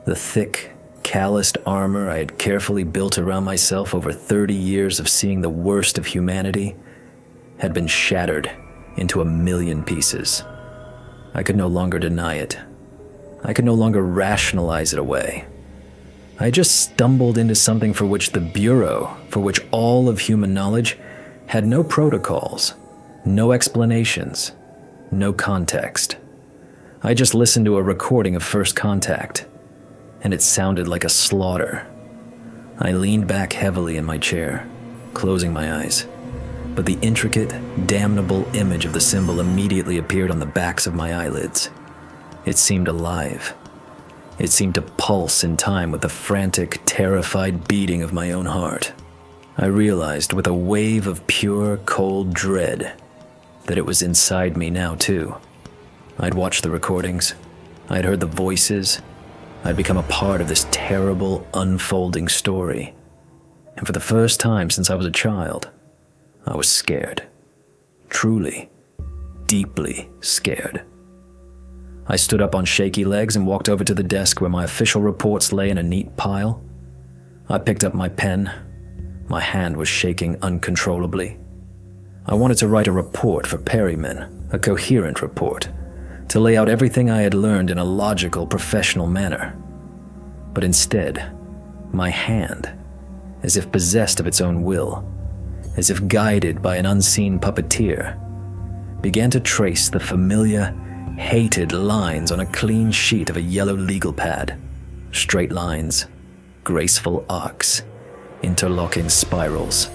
the thick, calloused armor I had carefully built around myself over 30 years of seeing the worst of humanity, had been shattered into a million pieces. I could no longer deny it. I could no longer rationalize it away. I just stumbled into something for which the Bureau, for which all of human knowledge, had no protocols, no explanations, no context. I just listened to a recording of First Contact, and it sounded like a slaughter. I leaned back heavily in my chair, closing my eyes, but the intricate, damnable image of the symbol immediately appeared on the backs of my eyelids. It seemed alive. It seemed to pulse in time with the frantic, terrified beating of my own heart. I realized with a wave of pure, cold dread that it was inside me now, too. I'd watched the recordings. I'd heard the voices. I'd become a part of this terrible, unfolding story. And for the first time since I was a child, I was scared. Truly, deeply scared. I stood up on shaky legs and walked over to the desk where my official reports lay in a neat pile. I picked up my pen. My hand was shaking uncontrollably. I wanted to write a report for Perryman, a coherent report, to lay out everything I had learned in a logical, professional manner. But instead, my hand, as if possessed of its own will, as if guided by an unseen puppeteer, began to trace the familiar, hated lines on a clean sheet of a yellow legal pad. Straight lines, graceful arcs, interlocking spirals.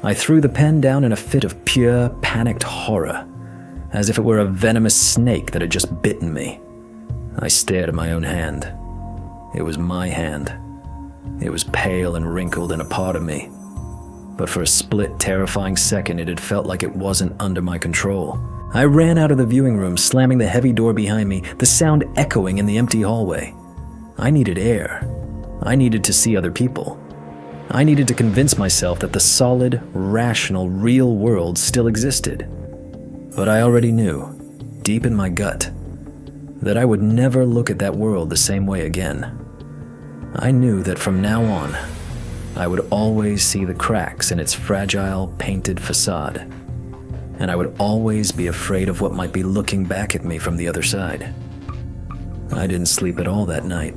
I threw the pen down in a fit of pure, panicked horror, as if it were a venomous snake that had just bitten me. I stared at my own hand. It was my hand. It was pale and wrinkled and a part of me. But for a split, terrifying second, it had felt like it wasn't under my control. I ran out of the viewing room, slamming the heavy door behind me, the sound echoing in the empty hallway. I needed air. I needed to see other people. I needed to convince myself that the solid, rational, real world still existed. But I already knew, deep in my gut, that I would never look at that world the same way again. I knew that from now on, I would always see the cracks in its fragile, painted facade, and I would always be afraid of what might be looking back at me from the other side. I didn't sleep at all that night.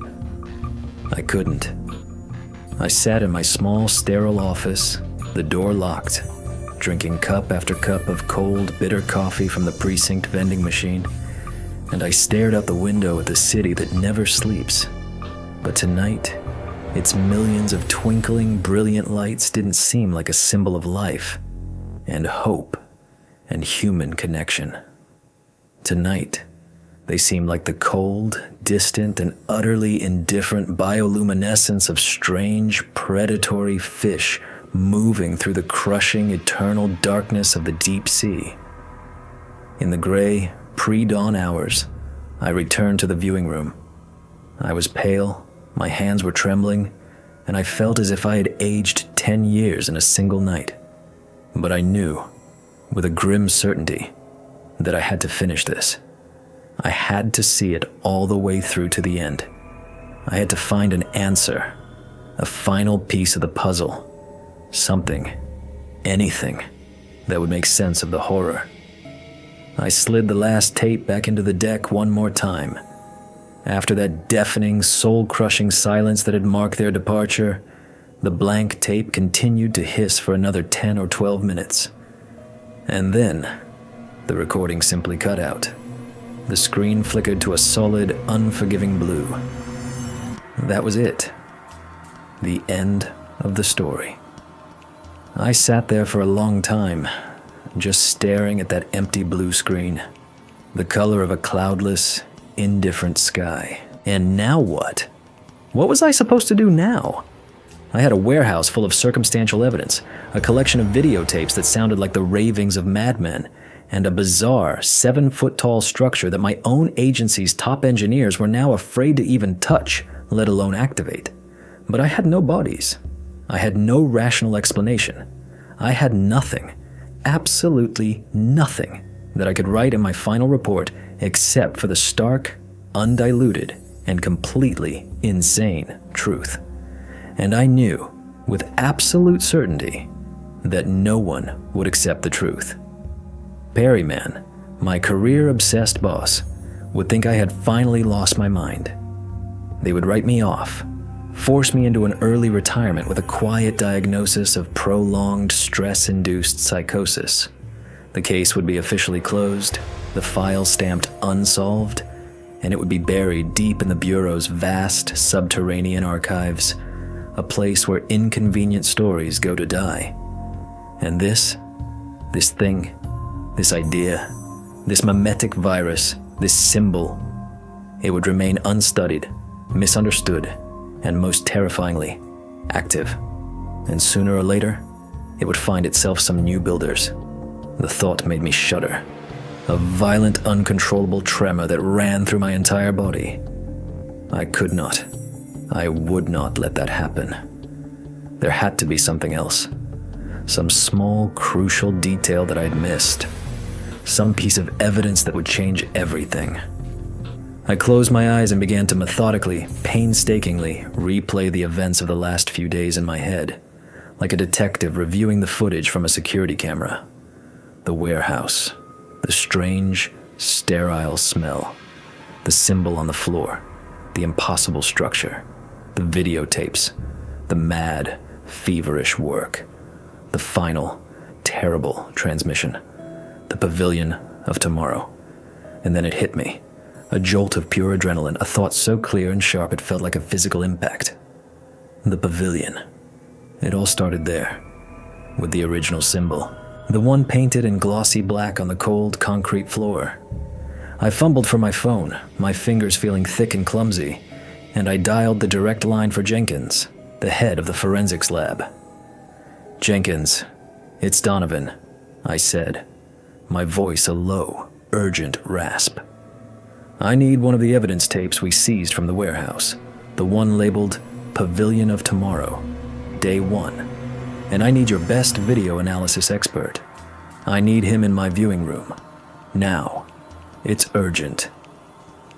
I couldn't. I sat in my small, sterile office, the door locked, drinking cup after cup of cold, bitter coffee from the precinct vending machine, and I stared out the window at the city that never sleeps. But tonight, its millions of twinkling, brilliant lights didn't seem like a symbol of life and hope and human connection. Tonight, they seemed like the cold, distant, and utterly indifferent bioluminescence of strange, predatory fish moving through the crushing, eternal darkness of the deep sea. In the gray, pre-dawn hours, I returned to the viewing room. I was pale, my hands were trembling, and I felt as if I had aged 10 years in a single night. But I knew, with a grim certainty, that I had to finish this. I had to see it all the way through to the end. I had to find an answer, a final piece of the puzzle, something, anything, that would make sense of the horror. I slid the last tape back into the deck one more time. After that deafening, soul-crushing silence that had marked their departure, the blank tape continued to hiss for another 10 or 12 minutes. And then, the recording simply cut out. The screen flickered to a solid, unforgiving blue. That was it. The end of the story. I sat there for a long time, just staring at that empty blue screen, the color of a cloudless, indifferent sky. And now what? What was I supposed to do now? I had a warehouse full of circumstantial evidence, a collection of videotapes that sounded like the ravings of madmen, and a bizarre 7-foot-tall structure that my own agency's top engineers were now afraid to even touch, let alone activate. But I had no bodies. I had no rational explanation. I had nothing, absolutely nothing, that I could write in my final report except for the stark, undiluted, and completely insane truth. And I knew, with absolute certainty, that no one would accept the truth. Perryman, my career-obsessed boss, would think I had finally lost my mind. They would write me off, force me into an early retirement with a quiet diagnosis of prolonged stress-induced psychosis. The case would be officially closed, the file stamped unsolved, and it would be buried deep in the Bureau's vast subterranean archives, a place where inconvenient stories go to die. And this thing, this idea, this mimetic virus, this symbol, it would remain unstudied, misunderstood, and most terrifyingly, active. And sooner or later, it would find itself some new builders. The thought made me shudder, a violent, uncontrollable tremor that ran through my entire body. I would not let that happen. There had to be something else. Some small, crucial detail that I'd missed. Some piece of evidence that would change everything. I closed my eyes and began to methodically, painstakingly replay the events of the last few days in my head, like a detective reviewing the footage from a security camera. The warehouse, the strange, sterile smell, the symbol on the floor, the impossible structure, the videotapes, the mad, feverish work, the final, terrible transmission, the pavilion of tomorrow. And then it hit me, a jolt of pure adrenaline, a thought so clear and sharp it felt like a physical impact. The pavilion. It all started there, with the original symbol, the one painted in glossy black on the cold concrete floor. I fumbled for my phone, my fingers feeling thick and clumsy, and I dialed the direct line for Jenkins, the head of the forensics lab. "Jenkins, it's Donovan," I said, my voice a low, urgent rasp. "I need one of the evidence tapes we seized from the warehouse, the one labeled Pavilion of Tomorrow, Day 1, and I need your best video analysis expert. I need him in my viewing room. Now. It's urgent."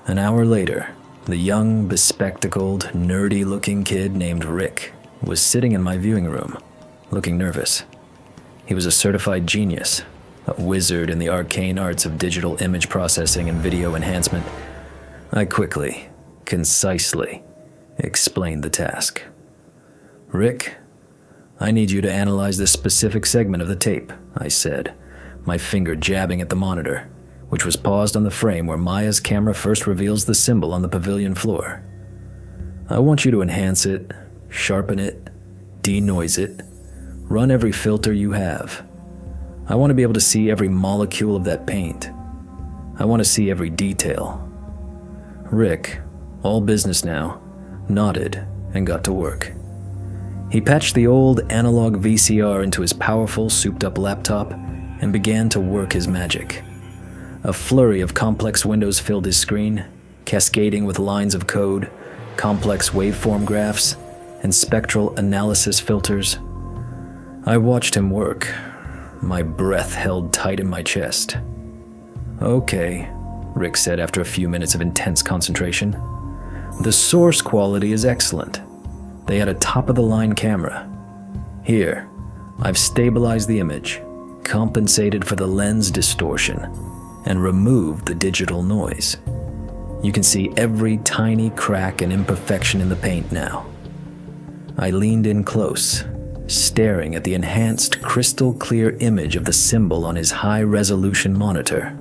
An hour later, the young, bespectacled, nerdy-looking kid named Rick was sitting in my viewing room, looking nervous. He was a certified genius, a wizard in the arcane arts of digital image processing and video enhancement. I quickly, concisely, explained the task. "Rick, I need you to analyze this specific segment of the tape," I said, my finger jabbing at the monitor, which was paused on the frame where Maya's camera first reveals the symbol on the pavilion floor. "I want you to enhance it, sharpen it, denoise it, run every filter you have. I want to be able to see every molecule of that paint. I want to see every detail." Rick, all business now, nodded and got to work. He patched the old analog VCR into his powerful, souped-up laptop and began to work his magic. A flurry of complex windows filled his screen, cascading with lines of code, complex waveform graphs, and spectral analysis filters. I watched him work, my breath held tight in my chest. "Okay," Rick said after a few minutes of intense concentration. "The source quality is excellent. They had a top-of-the-line camera. Here, I've stabilized the image, compensated for the lens distortion, and removed the digital noise. You can see every tiny crack and imperfection in the paint now." I leaned in close, staring at the enhanced, crystal-clear image of the symbol on his high-resolution monitor.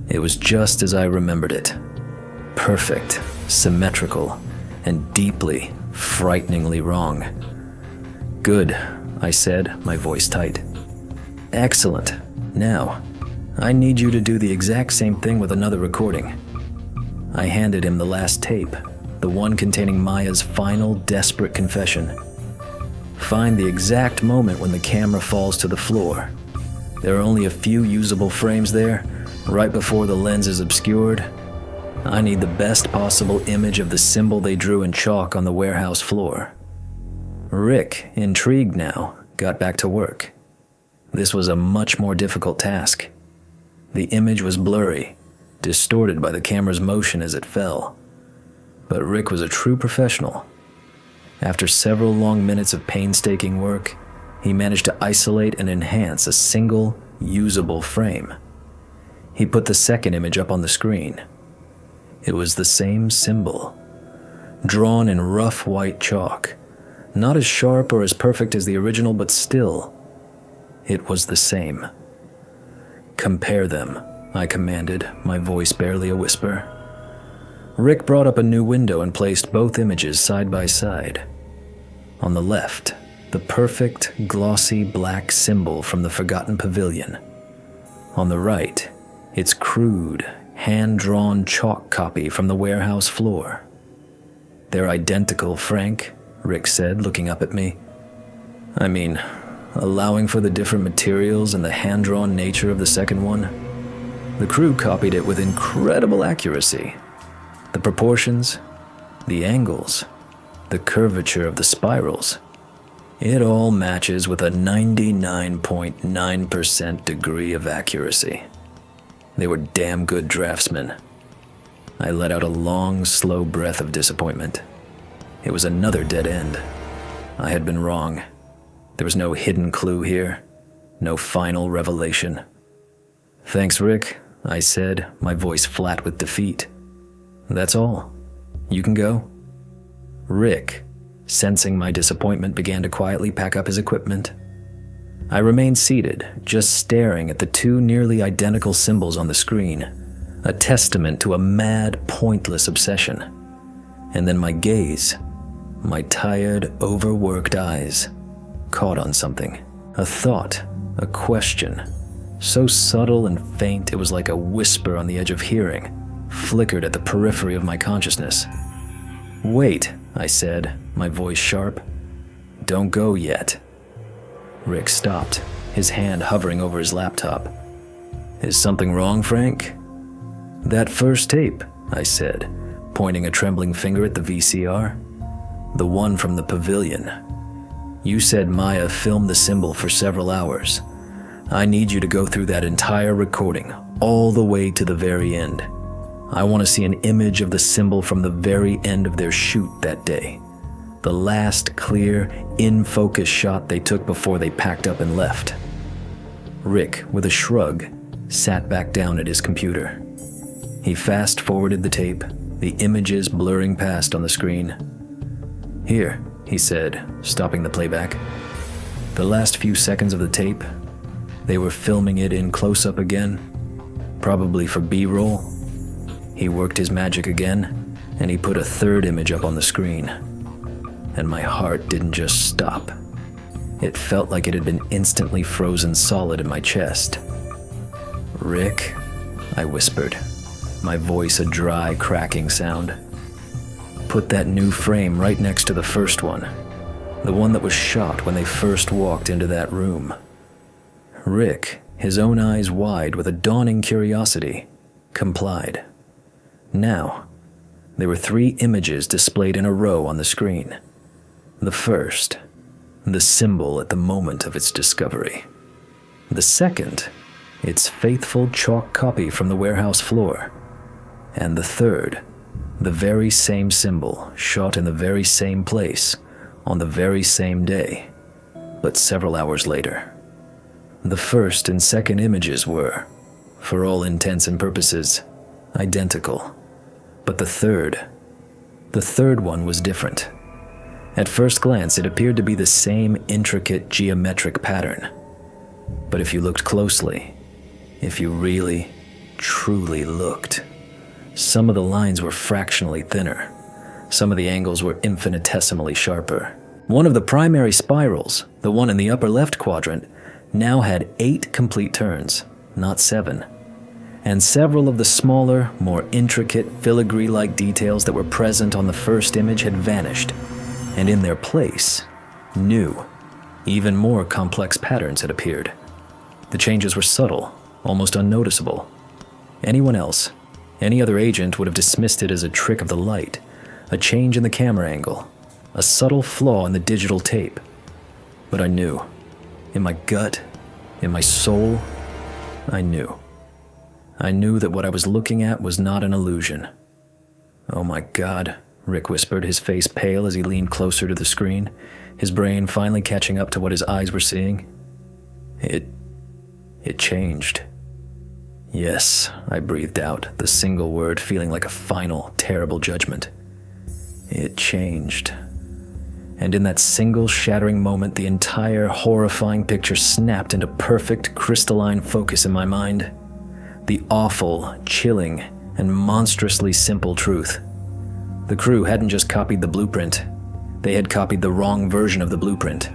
It was just as I remembered it. Perfect, symmetrical, and deeply, frighteningly wrong. "Good," I said, my voice tight. "Excellent. Now, I need you to do the exact same thing with another recording." I handed him the last tape, the one containing Maya's final, desperate confession. "Find the exact moment when the camera falls to the floor. There are only a few usable frames there, right before the lens is obscured. I need the best possible image of the symbol they drew in chalk on the warehouse floor. Rick, intrigued now, got back to work. This was a much more difficult task. The image was blurry, distorted by the camera's motion as it fell. But Rick was a true professional. After several long minutes of painstaking work, he managed to isolate and enhance a single, usable frame. He put the second image up on the screen. It was the same symbol, drawn in rough white chalk, not as sharp or as perfect as the original, but still, it was the same. "Compare them," I commanded, my voice barely a whisper. Rick brought up a new window and placed both images side by side. On the left, the perfect, glossy black symbol from the Forgotten Pavilion. On the right, its crude, hand-drawn chalk copy from the warehouse floor. "They're identical, Frank," Rick said, looking up at me. "I mean, allowing for the different materials and the hand-drawn nature of the second one, the crew copied it with incredible accuracy. The proportions, the angles, the curvature of the spirals, it all matches with a 99.9% degree of accuracy. They were damn good draftsmen." I let out a long, slow breath of disappointment. It was another dead end. I had been wrong. There was no hidden clue here, no final revelation. "Thanks, Rick," I said, my voice flat with defeat. "That's all. You can go." Rick, sensing my disappointment, began to quietly pack up his equipment. I remained seated, just staring at the two nearly identical symbols on the screen, a testament to a mad, pointless obsession. And then my gaze, my tired, overworked eyes, caught on something. A thought, a question, so subtle and faint it was like a whisper on the edge of hearing, flickered at the periphery of my consciousness. "Wait," I said, my voice sharp. "Don't go yet." Rick stopped, his hand hovering over his laptop. "Is something wrong, Frank?" "That first tape," I said, pointing a trembling finger at the VCR. "The one from the pavilion. You said Maya filmed the symbol for several hours. I need you to go through that entire recording, all the way to the very end. I want to see an image of the symbol from the very end of their shoot that day. The last clear, in-focus shot they took before they packed up and left." Rick, with a shrug, sat back down at his computer. He fast-forwarded the tape, the images blurring past on the screen. "Here," he said, stopping the playback. "The last few seconds of the tape, they were filming it in close-up again, probably for B-roll." He worked his magic again, and he put a third image up on the screen. And my heart didn't just stop. It felt like it had been instantly frozen solid in my chest. "Rick," I whispered, my voice a dry, cracking sound. "Put that new frame right next to the first one, the one that was shot when they first walked into that room." Rick, his own eyes wide with a dawning curiosity, complied. Now, there were 3 images displayed in a row on the screen. The first, the symbol at the moment of its discovery. The second, its faithful chalk copy from the warehouse floor. And the third, the very same symbol shot in the very same place on the very same day, but several hours later. The first and second images were, for all intents and purposes, identical. But the third one was different. At first glance, it appeared to be the same intricate geometric pattern. But if you looked closely, if you really, truly looked, some of the lines were fractionally thinner. Some of the angles were infinitesimally sharper. One of the primary spirals, the one in the upper left quadrant, now had 8 complete turns, not 7. And several of the smaller, more intricate, filigree-like details that were present on the first image had vanished, and in their place, new, even more complex patterns had appeared. The changes were subtle, almost unnoticeable. Anyone else, any other agent would have dismissed it as a trick of the light, a change in the camera angle, a subtle flaw in the digital tape. But I knew. In my gut, in my soul, I knew. I knew that what I was looking at was not an illusion. "Oh my God," Rick whispered, his face pale as he leaned closer to the screen, his brain finally catching up to what his eyes were seeing. It changed. "Yes," I breathed out, the single word feeling like a final, terrible judgment. It changed. And in that single shattering moment, the entire horrifying picture snapped into perfect crystalline focus in my mind. The awful, chilling, and monstrously simple truth. The crew hadn't just copied the blueprint. They had copied the wrong version of the blueprint.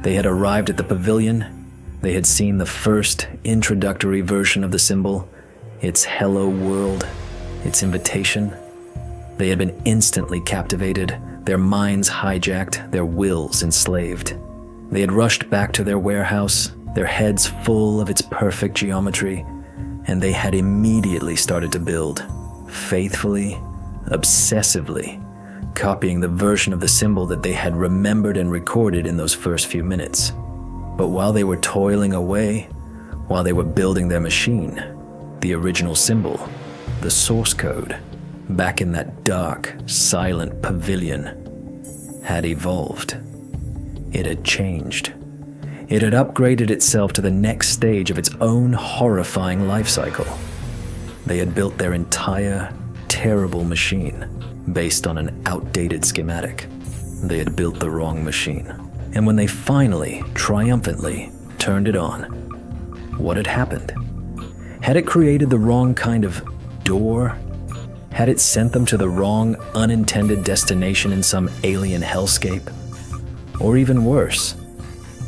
They had arrived at the pavilion. They had seen the first introductory version of the symbol, its hello world, its invitation. They had been instantly captivated, their minds hijacked, their wills enslaved. They had rushed back to their warehouse, their heads full of its perfect geometry, and they had immediately started to build, faithfully, obsessively, copying the version of the symbol that they had remembered and recorded in those first few minutes. But while they were toiling away, while they were building their machine, the original symbol, the source code, back in that dark, silent pavilion, had evolved. It had changed. It had upgraded itself to the next stage of its own horrifying life cycle. They had built their entire, terrible machine based on an outdated schematic. They had built the wrong machine. And when they finally, triumphantly, turned it on, what had happened? Had it created the wrong kind of door? Had it sent them to the wrong, unintended destination in some alien hellscape? Or even worse,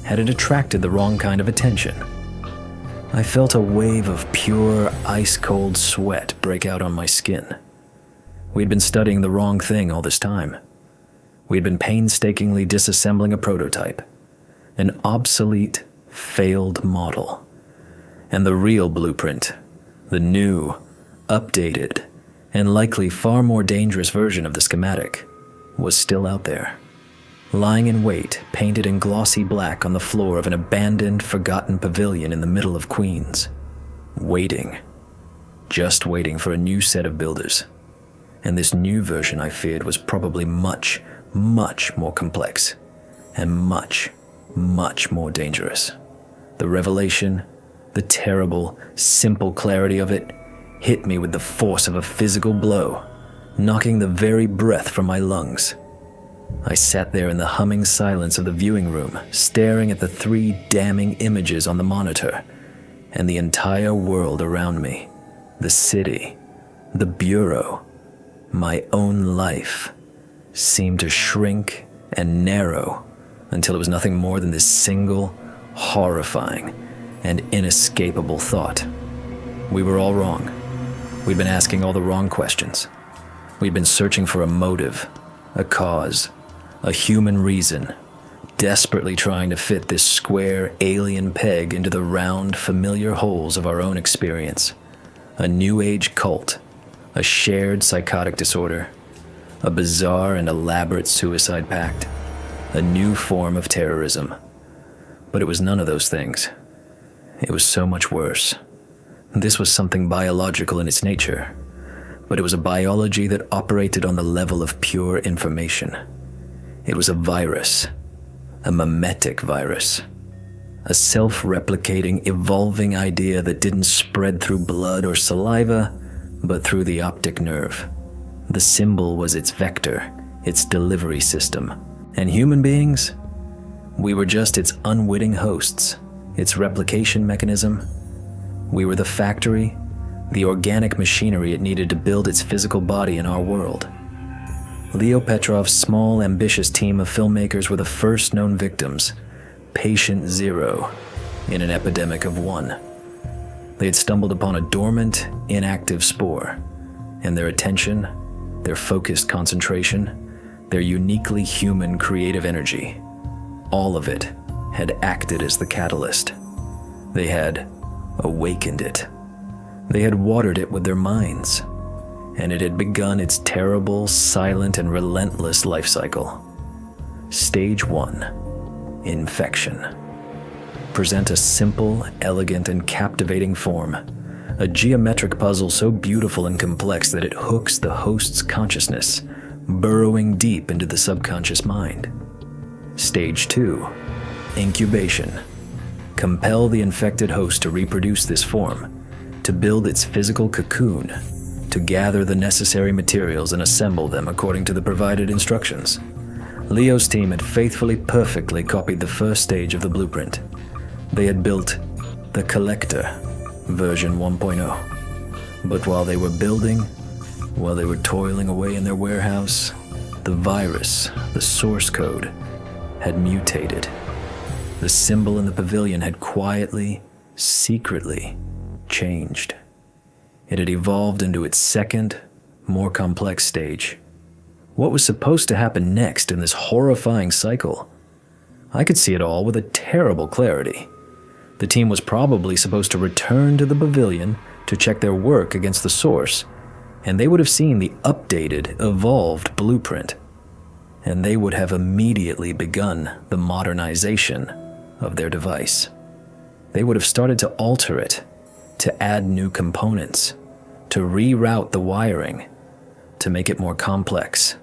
had it attracted the wrong kind of attention? I felt a wave of pure, ice-cold sweat break out on my skin. We'd been studying the wrong thing all this time. We'd been painstakingly disassembling a prototype, an obsolete, failed model. And the real blueprint, the new, updated, and likely far more dangerous version of the schematic, was still out there, lying in wait, painted in glossy black on the floor of an abandoned, forgotten pavilion in the middle of Queens, waiting, just waiting for a new set of builders. And this new version, I feared, was probably much, much more complex, and much, much more dangerous. The revelation, the terrible, simple clarity of it, hit me with the force of a physical blow, knocking the very breath from my lungs. I sat there in the humming silence of the viewing room, staring at the 3 damning images on the monitor, and the entire world around me, the city, the bureau, my own life, seemed to shrink and narrow until it was nothing more than this single, horrifying, and inescapable thought. We were all wrong. We'd been asking all the wrong questions. We'd been searching for a motive, a cause, a human reason, desperately trying to fit this square alien peg into the round, familiar holes of our own experience. A new age cult, a shared psychotic disorder, a bizarre and elaborate suicide pact, a new form of terrorism. But it was none of those things. It was so much worse. This was something biological in its nature, but it was a biology that operated on the level of pure information. It was a virus, a mimetic virus, a self-replicating, evolving idea that didn't spread through blood or saliva, but through the optic nerve. The symbol was its vector, its delivery system, and human beings? We were just its unwitting hosts, its replication mechanism. We were the factory, the organic machinery it needed to build its physical body in our world. Leo Petrov's small, ambitious team of filmmakers were the first known victims, patient 0, in an epidemic of 1. They had stumbled upon a dormant, inactive spore, and their attention, their focused concentration, their uniquely human creative energy, all of it had acted as the catalyst. They had awakened it. They had watered it with their minds, and it had begun its terrible, silent, and relentless life cycle. Stage 1. Infection. Present a simple, elegant, and captivating form. A geometric puzzle so beautiful and complex that it hooks the host's consciousness, burrowing deep into the subconscious mind. Stage 2. Incubation. Compel the infected host to reproduce this form, to build its physical cocoon, to gather the necessary materials and assemble them according to the provided instructions. Leo's team had faithfully, perfectly copied the first stage of the blueprint. They had built the Collector, version 1.0. But while they were building, while they were toiling away in their warehouse, the virus, the source code, had mutated. The symbol in the pavilion had quietly, secretly changed. It had evolved into its second, more complex stage. What was supposed to happen next in this horrifying cycle? I could see it all with a terrible clarity. The team was probably supposed to return to the pavilion to check their work against the source, and they would have seen the updated, evolved blueprint. And they would have immediately begun the modernization of their device. They would have started to alter it, to add new components, to reroute the wiring, to make it more complex,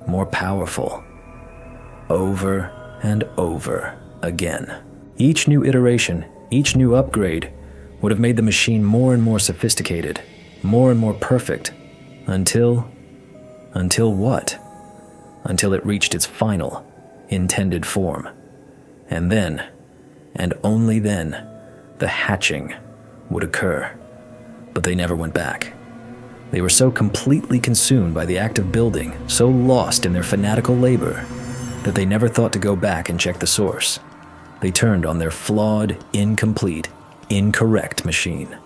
more powerful, over and over again. Each new iteration, each new upgrade would have made the machine more and more sophisticated, more and more perfect, until what? Until it reached its final, intended form. And then, and only then, the hatching would occur. But they never went back. They were so completely consumed by the act of building, so lost in their fanatical labor, that they never thought to go back and check the source. They turned on their flawed, incomplete, incorrect machine.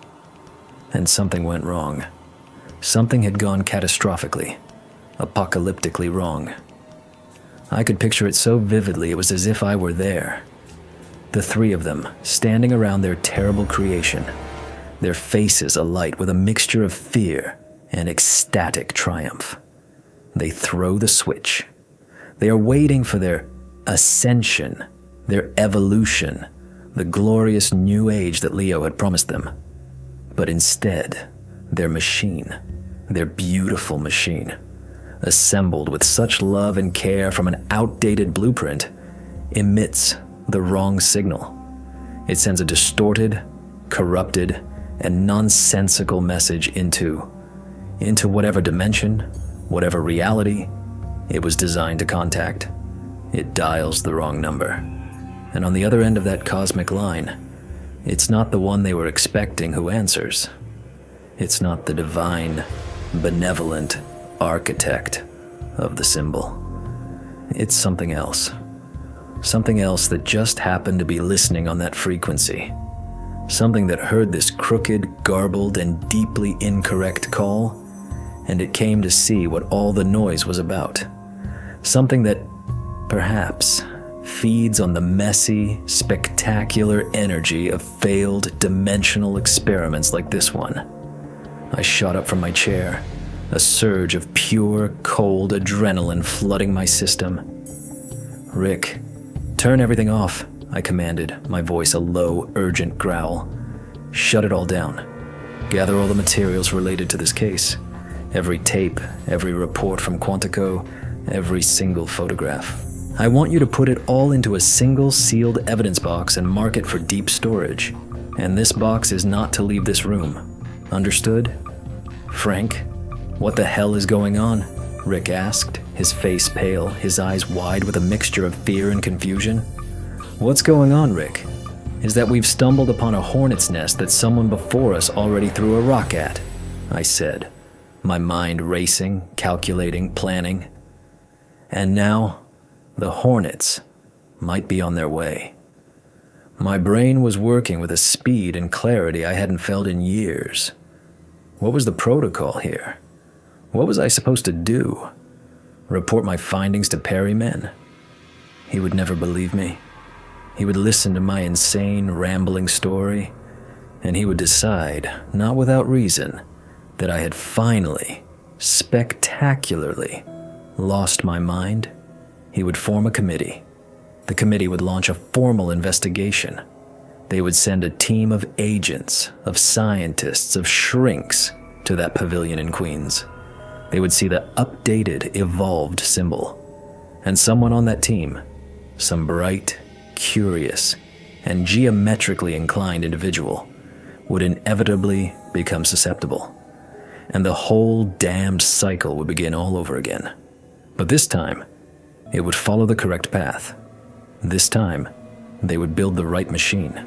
And something went wrong. Something had gone catastrophically, apocalyptically wrong. I could picture it so vividly it was as if I were there. The three of them, standing around their terrible creation, their faces alight with a mixture of fear and ecstatic triumph. They throw the switch. They are waiting for their ascension, their evolution, the glorious new age that Leo had promised them. But instead, their machine, their beautiful machine, assembled with such love and care from an outdated blueprint, emits the wrong signal. It sends a distorted, corrupted, and nonsensical message into whatever dimension, whatever reality it was designed to contact. It dials the wrong number. And on the other end of that cosmic line, it's not the one they were expecting who answers. It's not the divine, benevolent architect of the symbol. It's something else. Something else that just happened to be listening on that frequency. Something that heard this crooked, garbled, and deeply incorrect call, and it came to see what all the noise was about. Something that, perhaps, feeds on the messy, spectacular energy of failed dimensional experiments like this one. I shot up from my chair, a surge of pure, cold adrenaline flooding my system. "Rick, turn everything off," I commanded, my voice a low, urgent growl. "Shut it all down. Gather all the materials related to this case. Every tape, every report from Quantico, every single photograph. I want you to put it all into a single sealed evidence box and mark it for deep storage. And this box is not to leave this room. Understood?" "Frank, what the hell is going on?" Rick asked, his face pale, his eyes wide with a mixture of fear and confusion. "What's going on, Rick? Is that we've stumbled upon a hornet's nest that someone before us already threw a rock at," I said, my mind racing, calculating, planning. And now, the hornets might be on their way. My brain was working with a speed and clarity I hadn't felt in years. What was the protocol here? What was I supposed to do? Report my findings to Perryman? He would never believe me. He would listen to my insane, rambling story, and he would decide, not without reason, that I had finally, spectacularly, lost my mind He would form a committee. The committee would launch a formal investigation. They would send a team of agents, of scientists, of shrinks to that pavilion in Queens. They would see the updated, evolved symbol. And someone on that team, some bright, curious, and geometrically inclined individual, would inevitably become susceptible. And the whole damned cycle would begin all over again. But this time, it would follow the correct path. This time, they would build the right machine.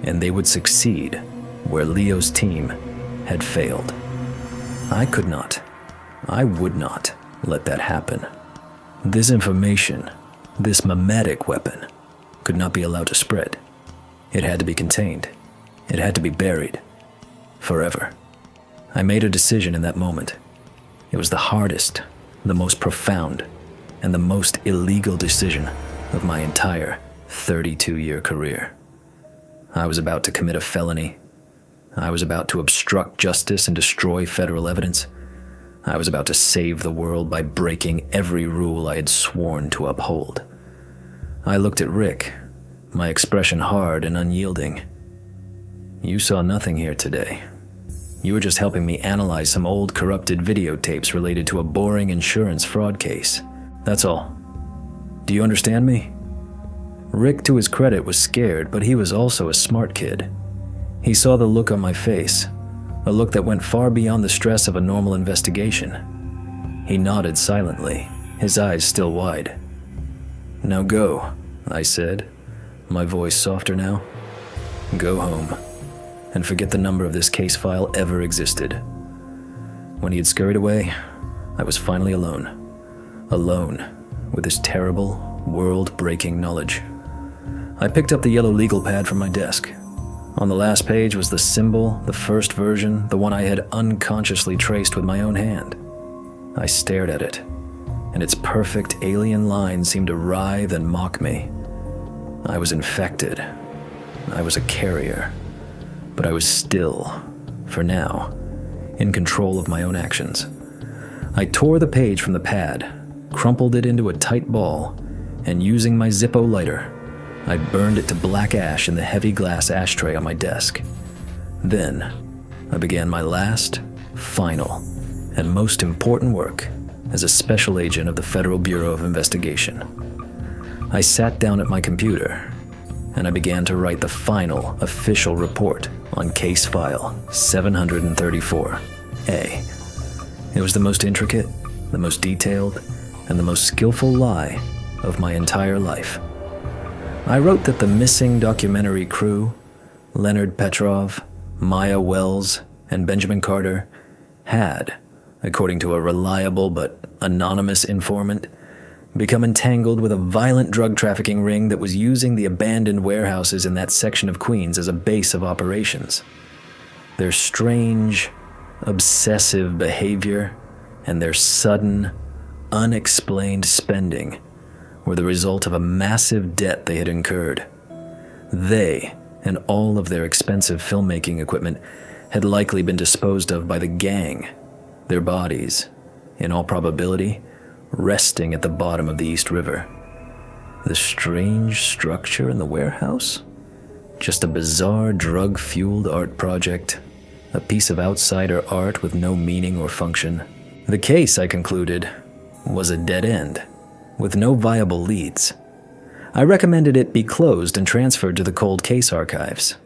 And they would succeed where Leo's team had failed. I could not, I would not let that happen. This information, this mimetic weapon, could not be allowed to spread. It had to be contained. It had to be buried. Forever. I made a decision in that moment. It was the hardest, the most profound, and the most illegal decision of my entire 32-year career. I was about to commit a felony. I was about to obstruct justice and destroy federal evidence. I was about to save the world by breaking every rule I had sworn to uphold. I looked at Rick, my expression hard and unyielding. You saw nothing here today. You were just helping me analyze some old corrupted videotapes related to a boring insurance fraud case. That's all. Do you understand me? Rick, to his credit, was scared, but he was also a smart kid. He saw the look on my face, a look that went far beyond the stress of a normal investigation. He nodded silently, his eyes still wide. Now go, I said, my voice softer now. Go home, and forget the number of this case file ever existed. When he had scurried away, I was finally alone. Alone with this terrible, world-breaking knowledge. I picked up the yellow legal pad from my desk. On the last page was the symbol, the first version, the one I had unconsciously traced with my own hand. I stared at it, and its perfect alien lines seemed to writhe and mock me. I was infected. I was a carrier. But I was still, for now, in control of my own actions. I tore the page from the pad, crumpled it into a tight ball, and using my Zippo lighter, I burned it to black ash in the heavy glass ashtray on my desk. Then, I began my last, final, and most important work as a special agent of the Federal Bureau of Investigation. I sat down at my computer, and I began to write the final official report on case file 734A. It was the most intricate, the most detailed, and the most skillful lie of my entire life. I wrote that the missing documentary crew, Leonard Petrov, Maya Wells, and Benjamin Carter, had, according to a reliable but anonymous informant, become entangled with a violent drug trafficking ring that was using the abandoned warehouses in that section of Queens as a base of operations. Their strange, obsessive behavior and their sudden, unexplained spending were the result of a massive debt they had incurred. They, and all of their expensive filmmaking equipment, had likely been disposed of by the gang, their bodies, in all probability, resting at the bottom of the East River. The strange structure in the warehouse? Just a bizarre drug-fueled art project, a piece of outsider art with no meaning or function. The case, I concluded, was a dead end, with no viable leads. I recommended it be closed and transferred to the cold case archives.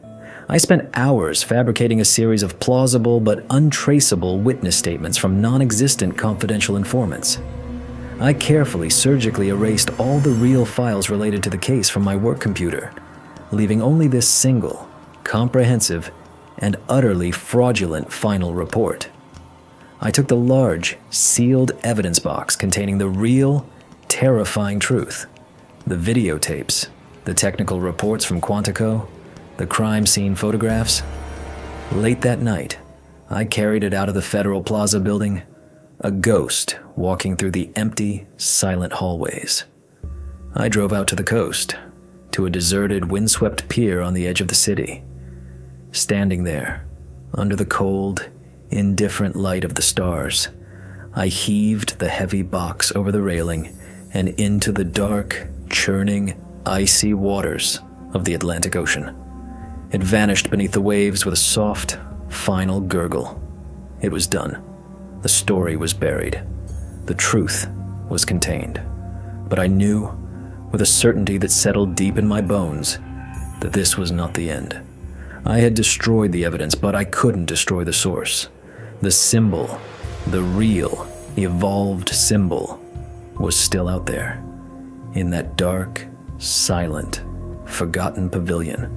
I spent hours fabricating a series of plausible but untraceable witness statements from non-existent confidential informants. I carefully, surgically erased all the real files related to the case from my work computer, leaving only this single, comprehensive, and utterly fraudulent final report. I took the large, sealed evidence box containing the real, terrifying truth, the videotapes, the technical reports from Quantico, the crime scene photographs. Late that night, I carried it out of the Federal Plaza building, a ghost walking through the empty, silent hallways. I drove out to the coast, to a deserted, windswept pier on the edge of the city. Standing there, under the cold, indifferent light of the stars, I heaved the heavy box over the railing and into the dark, churning, icy waters of the Atlantic Ocean. It vanished beneath the waves with a soft, final gurgle. It was done. The story was buried. The truth was contained. But I knew, with a certainty that settled deep in my bones, that this was not the end. I had destroyed the evidence, but I couldn't destroy the source. The symbol, the real, evolved symbol, was still out there, in that dark, silent, forgotten pavilion,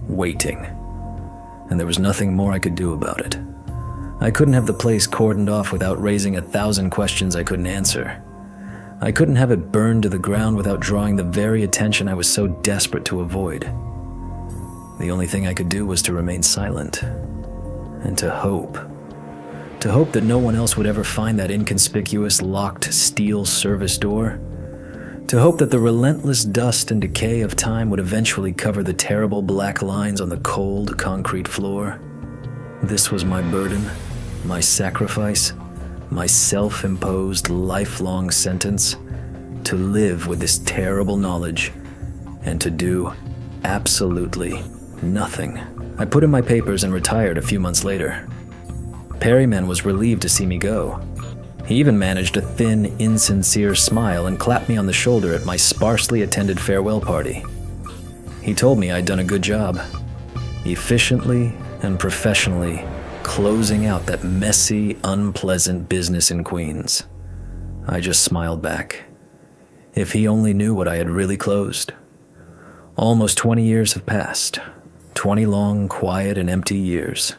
waiting. And there was nothing more I could do about it. I couldn't have the place cordoned off without raising 1,000 questions I couldn't answer. I couldn't have it burned to the ground without drawing the very attention I was so desperate to avoid. The only thing I could do was to remain silent, and to hope. To hope that no one else would ever find that inconspicuous locked steel service door. To hope that the relentless dust and decay of time would eventually cover the terrible black lines on the cold concrete floor. This was my burden, my sacrifice, my self-imposed lifelong sentence, to live with this terrible knowledge and to do absolutely nothing. I put in my papers and retired a few months later. Perryman was relieved to see me go. He even managed a thin, insincere smile and clapped me on the shoulder at my sparsely attended farewell party. He told me I'd done a good job, efficiently and professionally closing out that messy, unpleasant business in Queens. I just smiled back. If he only knew what I had really closed. Almost 20 years have passed. 20 long, quiet, and empty years.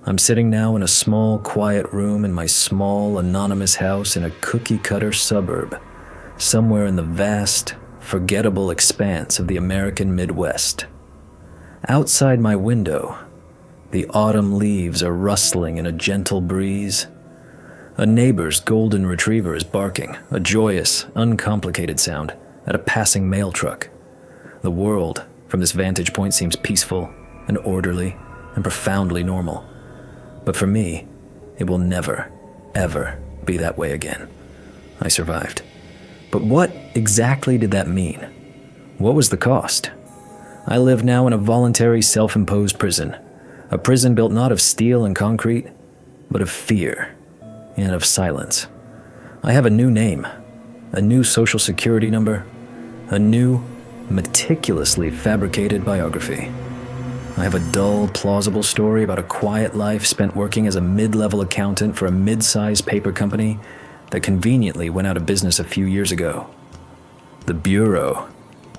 I'm sitting now in a small, quiet room in my small, anonymous house in a cookie-cutter suburb, somewhere in the vast, forgettable expanse of the American Midwest. Outside my window, the autumn leaves are rustling in a gentle breeze. A neighbor's golden retriever is barking, a joyous, uncomplicated sound, at a passing mail truck. The world, from this vantage point, seems peaceful and orderly and profoundly normal. But for me, it will never, ever be that way again. I survived. But what exactly did that mean? What was the cost? I live now in a voluntary self-imposed prison. A prison built not of steel and concrete, but of fear and of silence. I have a new name, a new social security number, a new, meticulously fabricated biography. I have a dull, plausible story about a quiet life spent working as a mid-level accountant for a mid-sized paper company that conveniently went out of business a few years ago. The Bureau,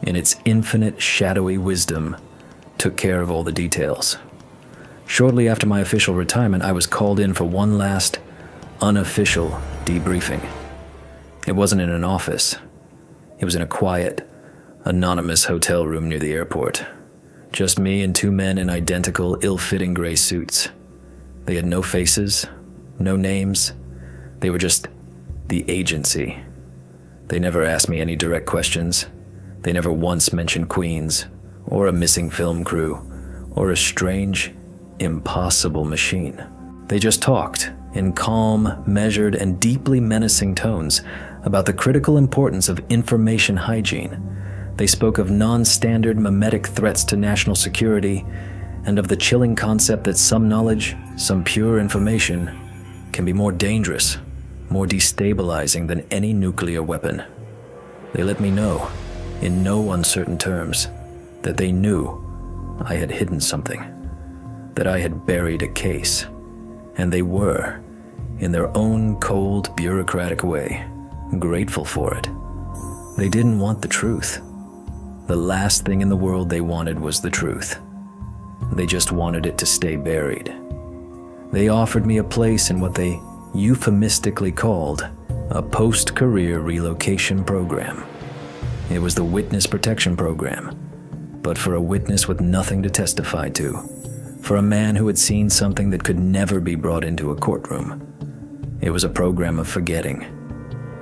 in its infinite shadowy wisdom, took care of all the details. Shortly after my official retirement, I was called in for one last, unofficial debriefing. It wasn't in an office. It was in a quiet, anonymous hotel room near the airport. Just me and two men in identical, ill-fitting gray suits. They had no faces, no names. They were just the agency. They never asked me any direct questions. They never once mentioned Queens, or a missing film crew, or a strange, impossible machine. They just talked, in calm, measured, and deeply menacing tones, about the critical importance of information hygiene. They spoke of non-standard mimetic threats to national security, and of the chilling concept that some knowledge, some pure information, can be more dangerous, more destabilizing than any nuclear weapon. They let me know, in no uncertain terms, that they knew I had hidden something, that I had buried a case, and they were, in their own cold, bureaucratic way, grateful for it. They didn't want the truth. The last thing in the world they wanted was the truth. They just wanted it to stay buried. They offered me a place in what they euphemistically called a post-career relocation program. It was the witness protection program, but for a witness with nothing to testify to, for a man who had seen something that could never be brought into a courtroom. It was a program of forgetting.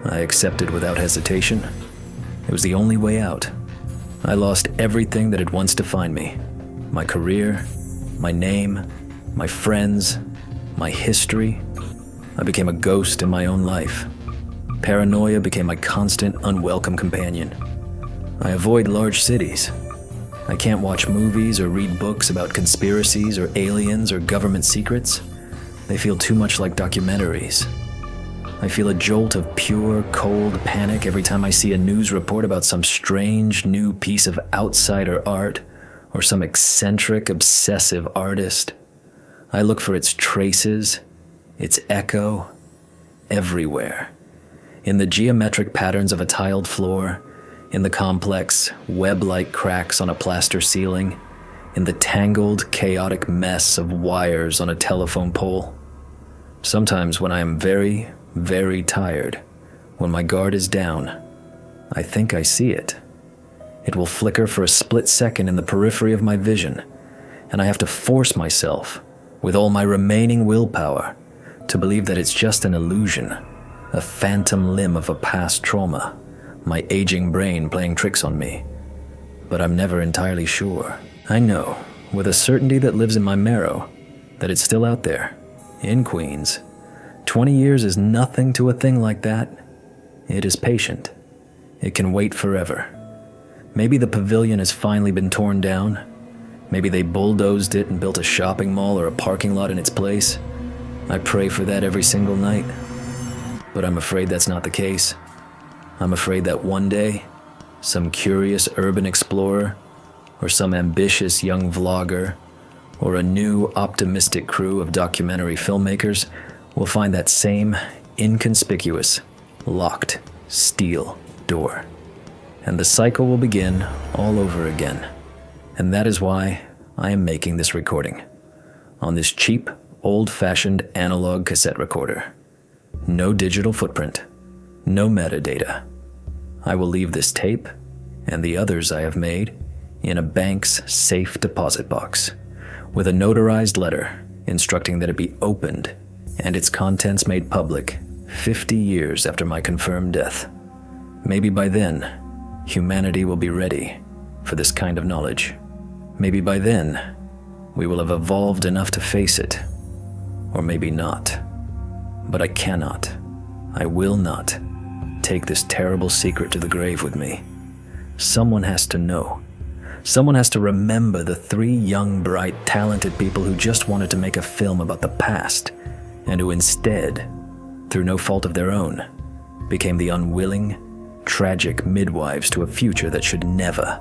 I accepted without hesitation. It was the only way out. I lost everything that had once defined me. My career, my name, my friends, my history. I became a ghost in my own life. Paranoia became my constant, unwelcome companion. I avoid large cities. I can't watch movies or read books about conspiracies or aliens or government secrets. They feel too much like documentaries. I feel a jolt of pure, cold panic every time I see a news report about some strange new piece of outsider art or some eccentric, obsessive artist. I look for its traces, its echo, everywhere. In the geometric patterns of a tiled floor, in the complex, web-like cracks on a plaster ceiling, in the tangled, chaotic mess of wires on a telephone pole. Sometimes when I am very, very tired, when my guard is down, I think I see it. It will flicker for a split second in the periphery of my vision, and I have to force myself, with all my remaining willpower, to believe that it's just an illusion, a phantom limb of a past trauma, my aging brain playing tricks on me. But I'm never entirely sure. I know, with a certainty that lives in my marrow, that it's still out there, in Queens. 20 years is nothing to a thing like that. It is patient. It can wait forever. Maybe the pavilion has finally been torn down. Maybe they bulldozed it and built a shopping mall or a parking lot in its place. I pray for that every single night. But I'm afraid that's not the case. I'm afraid that one day, some curious urban explorer, or some ambitious young vlogger, or a new optimistic crew of documentary filmmakers will find that same inconspicuous, locked steel door. And the cycle will begin all over again. And that is why I am making this recording on this cheap, old-fashioned analog cassette recorder. No digital footprint, no metadata. I will leave this tape, and the others I have made, in a bank's safe deposit box, with a notarized letter instructing that it be opened and its contents made public 50 years after my confirmed death. Maybe by then, humanity will be ready for this kind of knowledge. Maybe by then, we will have evolved enough to face it, or maybe not. But I cannot, I will not, take this terrible secret to the grave with me. Someone has to know. Someone has to remember the 3 young, bright, talented people who just wanted to make a film about the past, and who instead, through no fault of their own, became the unwilling, tragic midwives to a future that should never,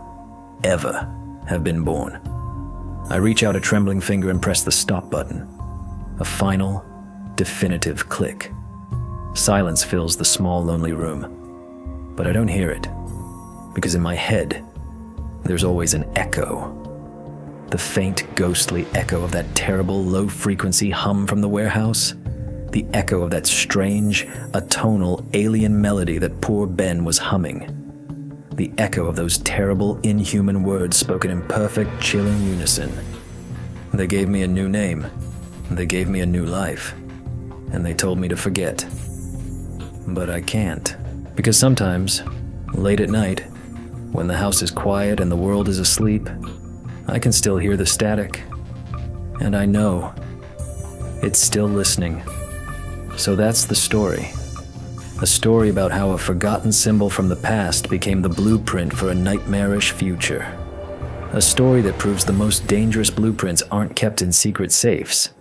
ever have been born. I reach out a trembling finger and press the stop button. A final, definitive click. Silence fills the small, lonely room. But I don't hear it, because in my head, there's always an echo. The faint, ghostly echo of that terrible, low-frequency hum from the warehouse. The echo of that strange, atonal, alien melody that poor Ben was humming. The echo of those terrible, inhuman words spoken in perfect, chilling unison. They gave me a new name. They gave me a new life. And they told me to forget. But I can't. Because sometimes, late at night, when the house is quiet and the world is asleep, I can still hear the static. And I know it's still listening. So that's the story. A story about how a forgotten symbol from the past became the blueprint for a nightmarish future. A story that proves the most dangerous blueprints aren't kept in secret safes,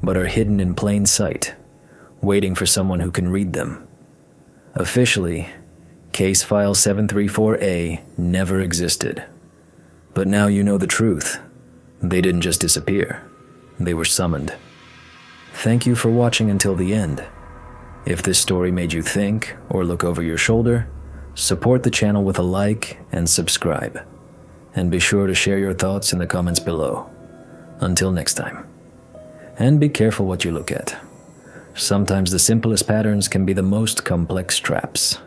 but are hidden in plain sight, waiting for someone who can read them. Officially, Case File 734A never existed. But now you know the truth. They didn't just disappear. They were summoned. Thank you for watching until the end. If this story made you think or look over your shoulder, support the channel with a like and subscribe. And be sure to share your thoughts in the comments below. Until next time. And be careful what you look at. Sometimes the simplest patterns can be the most complex traps.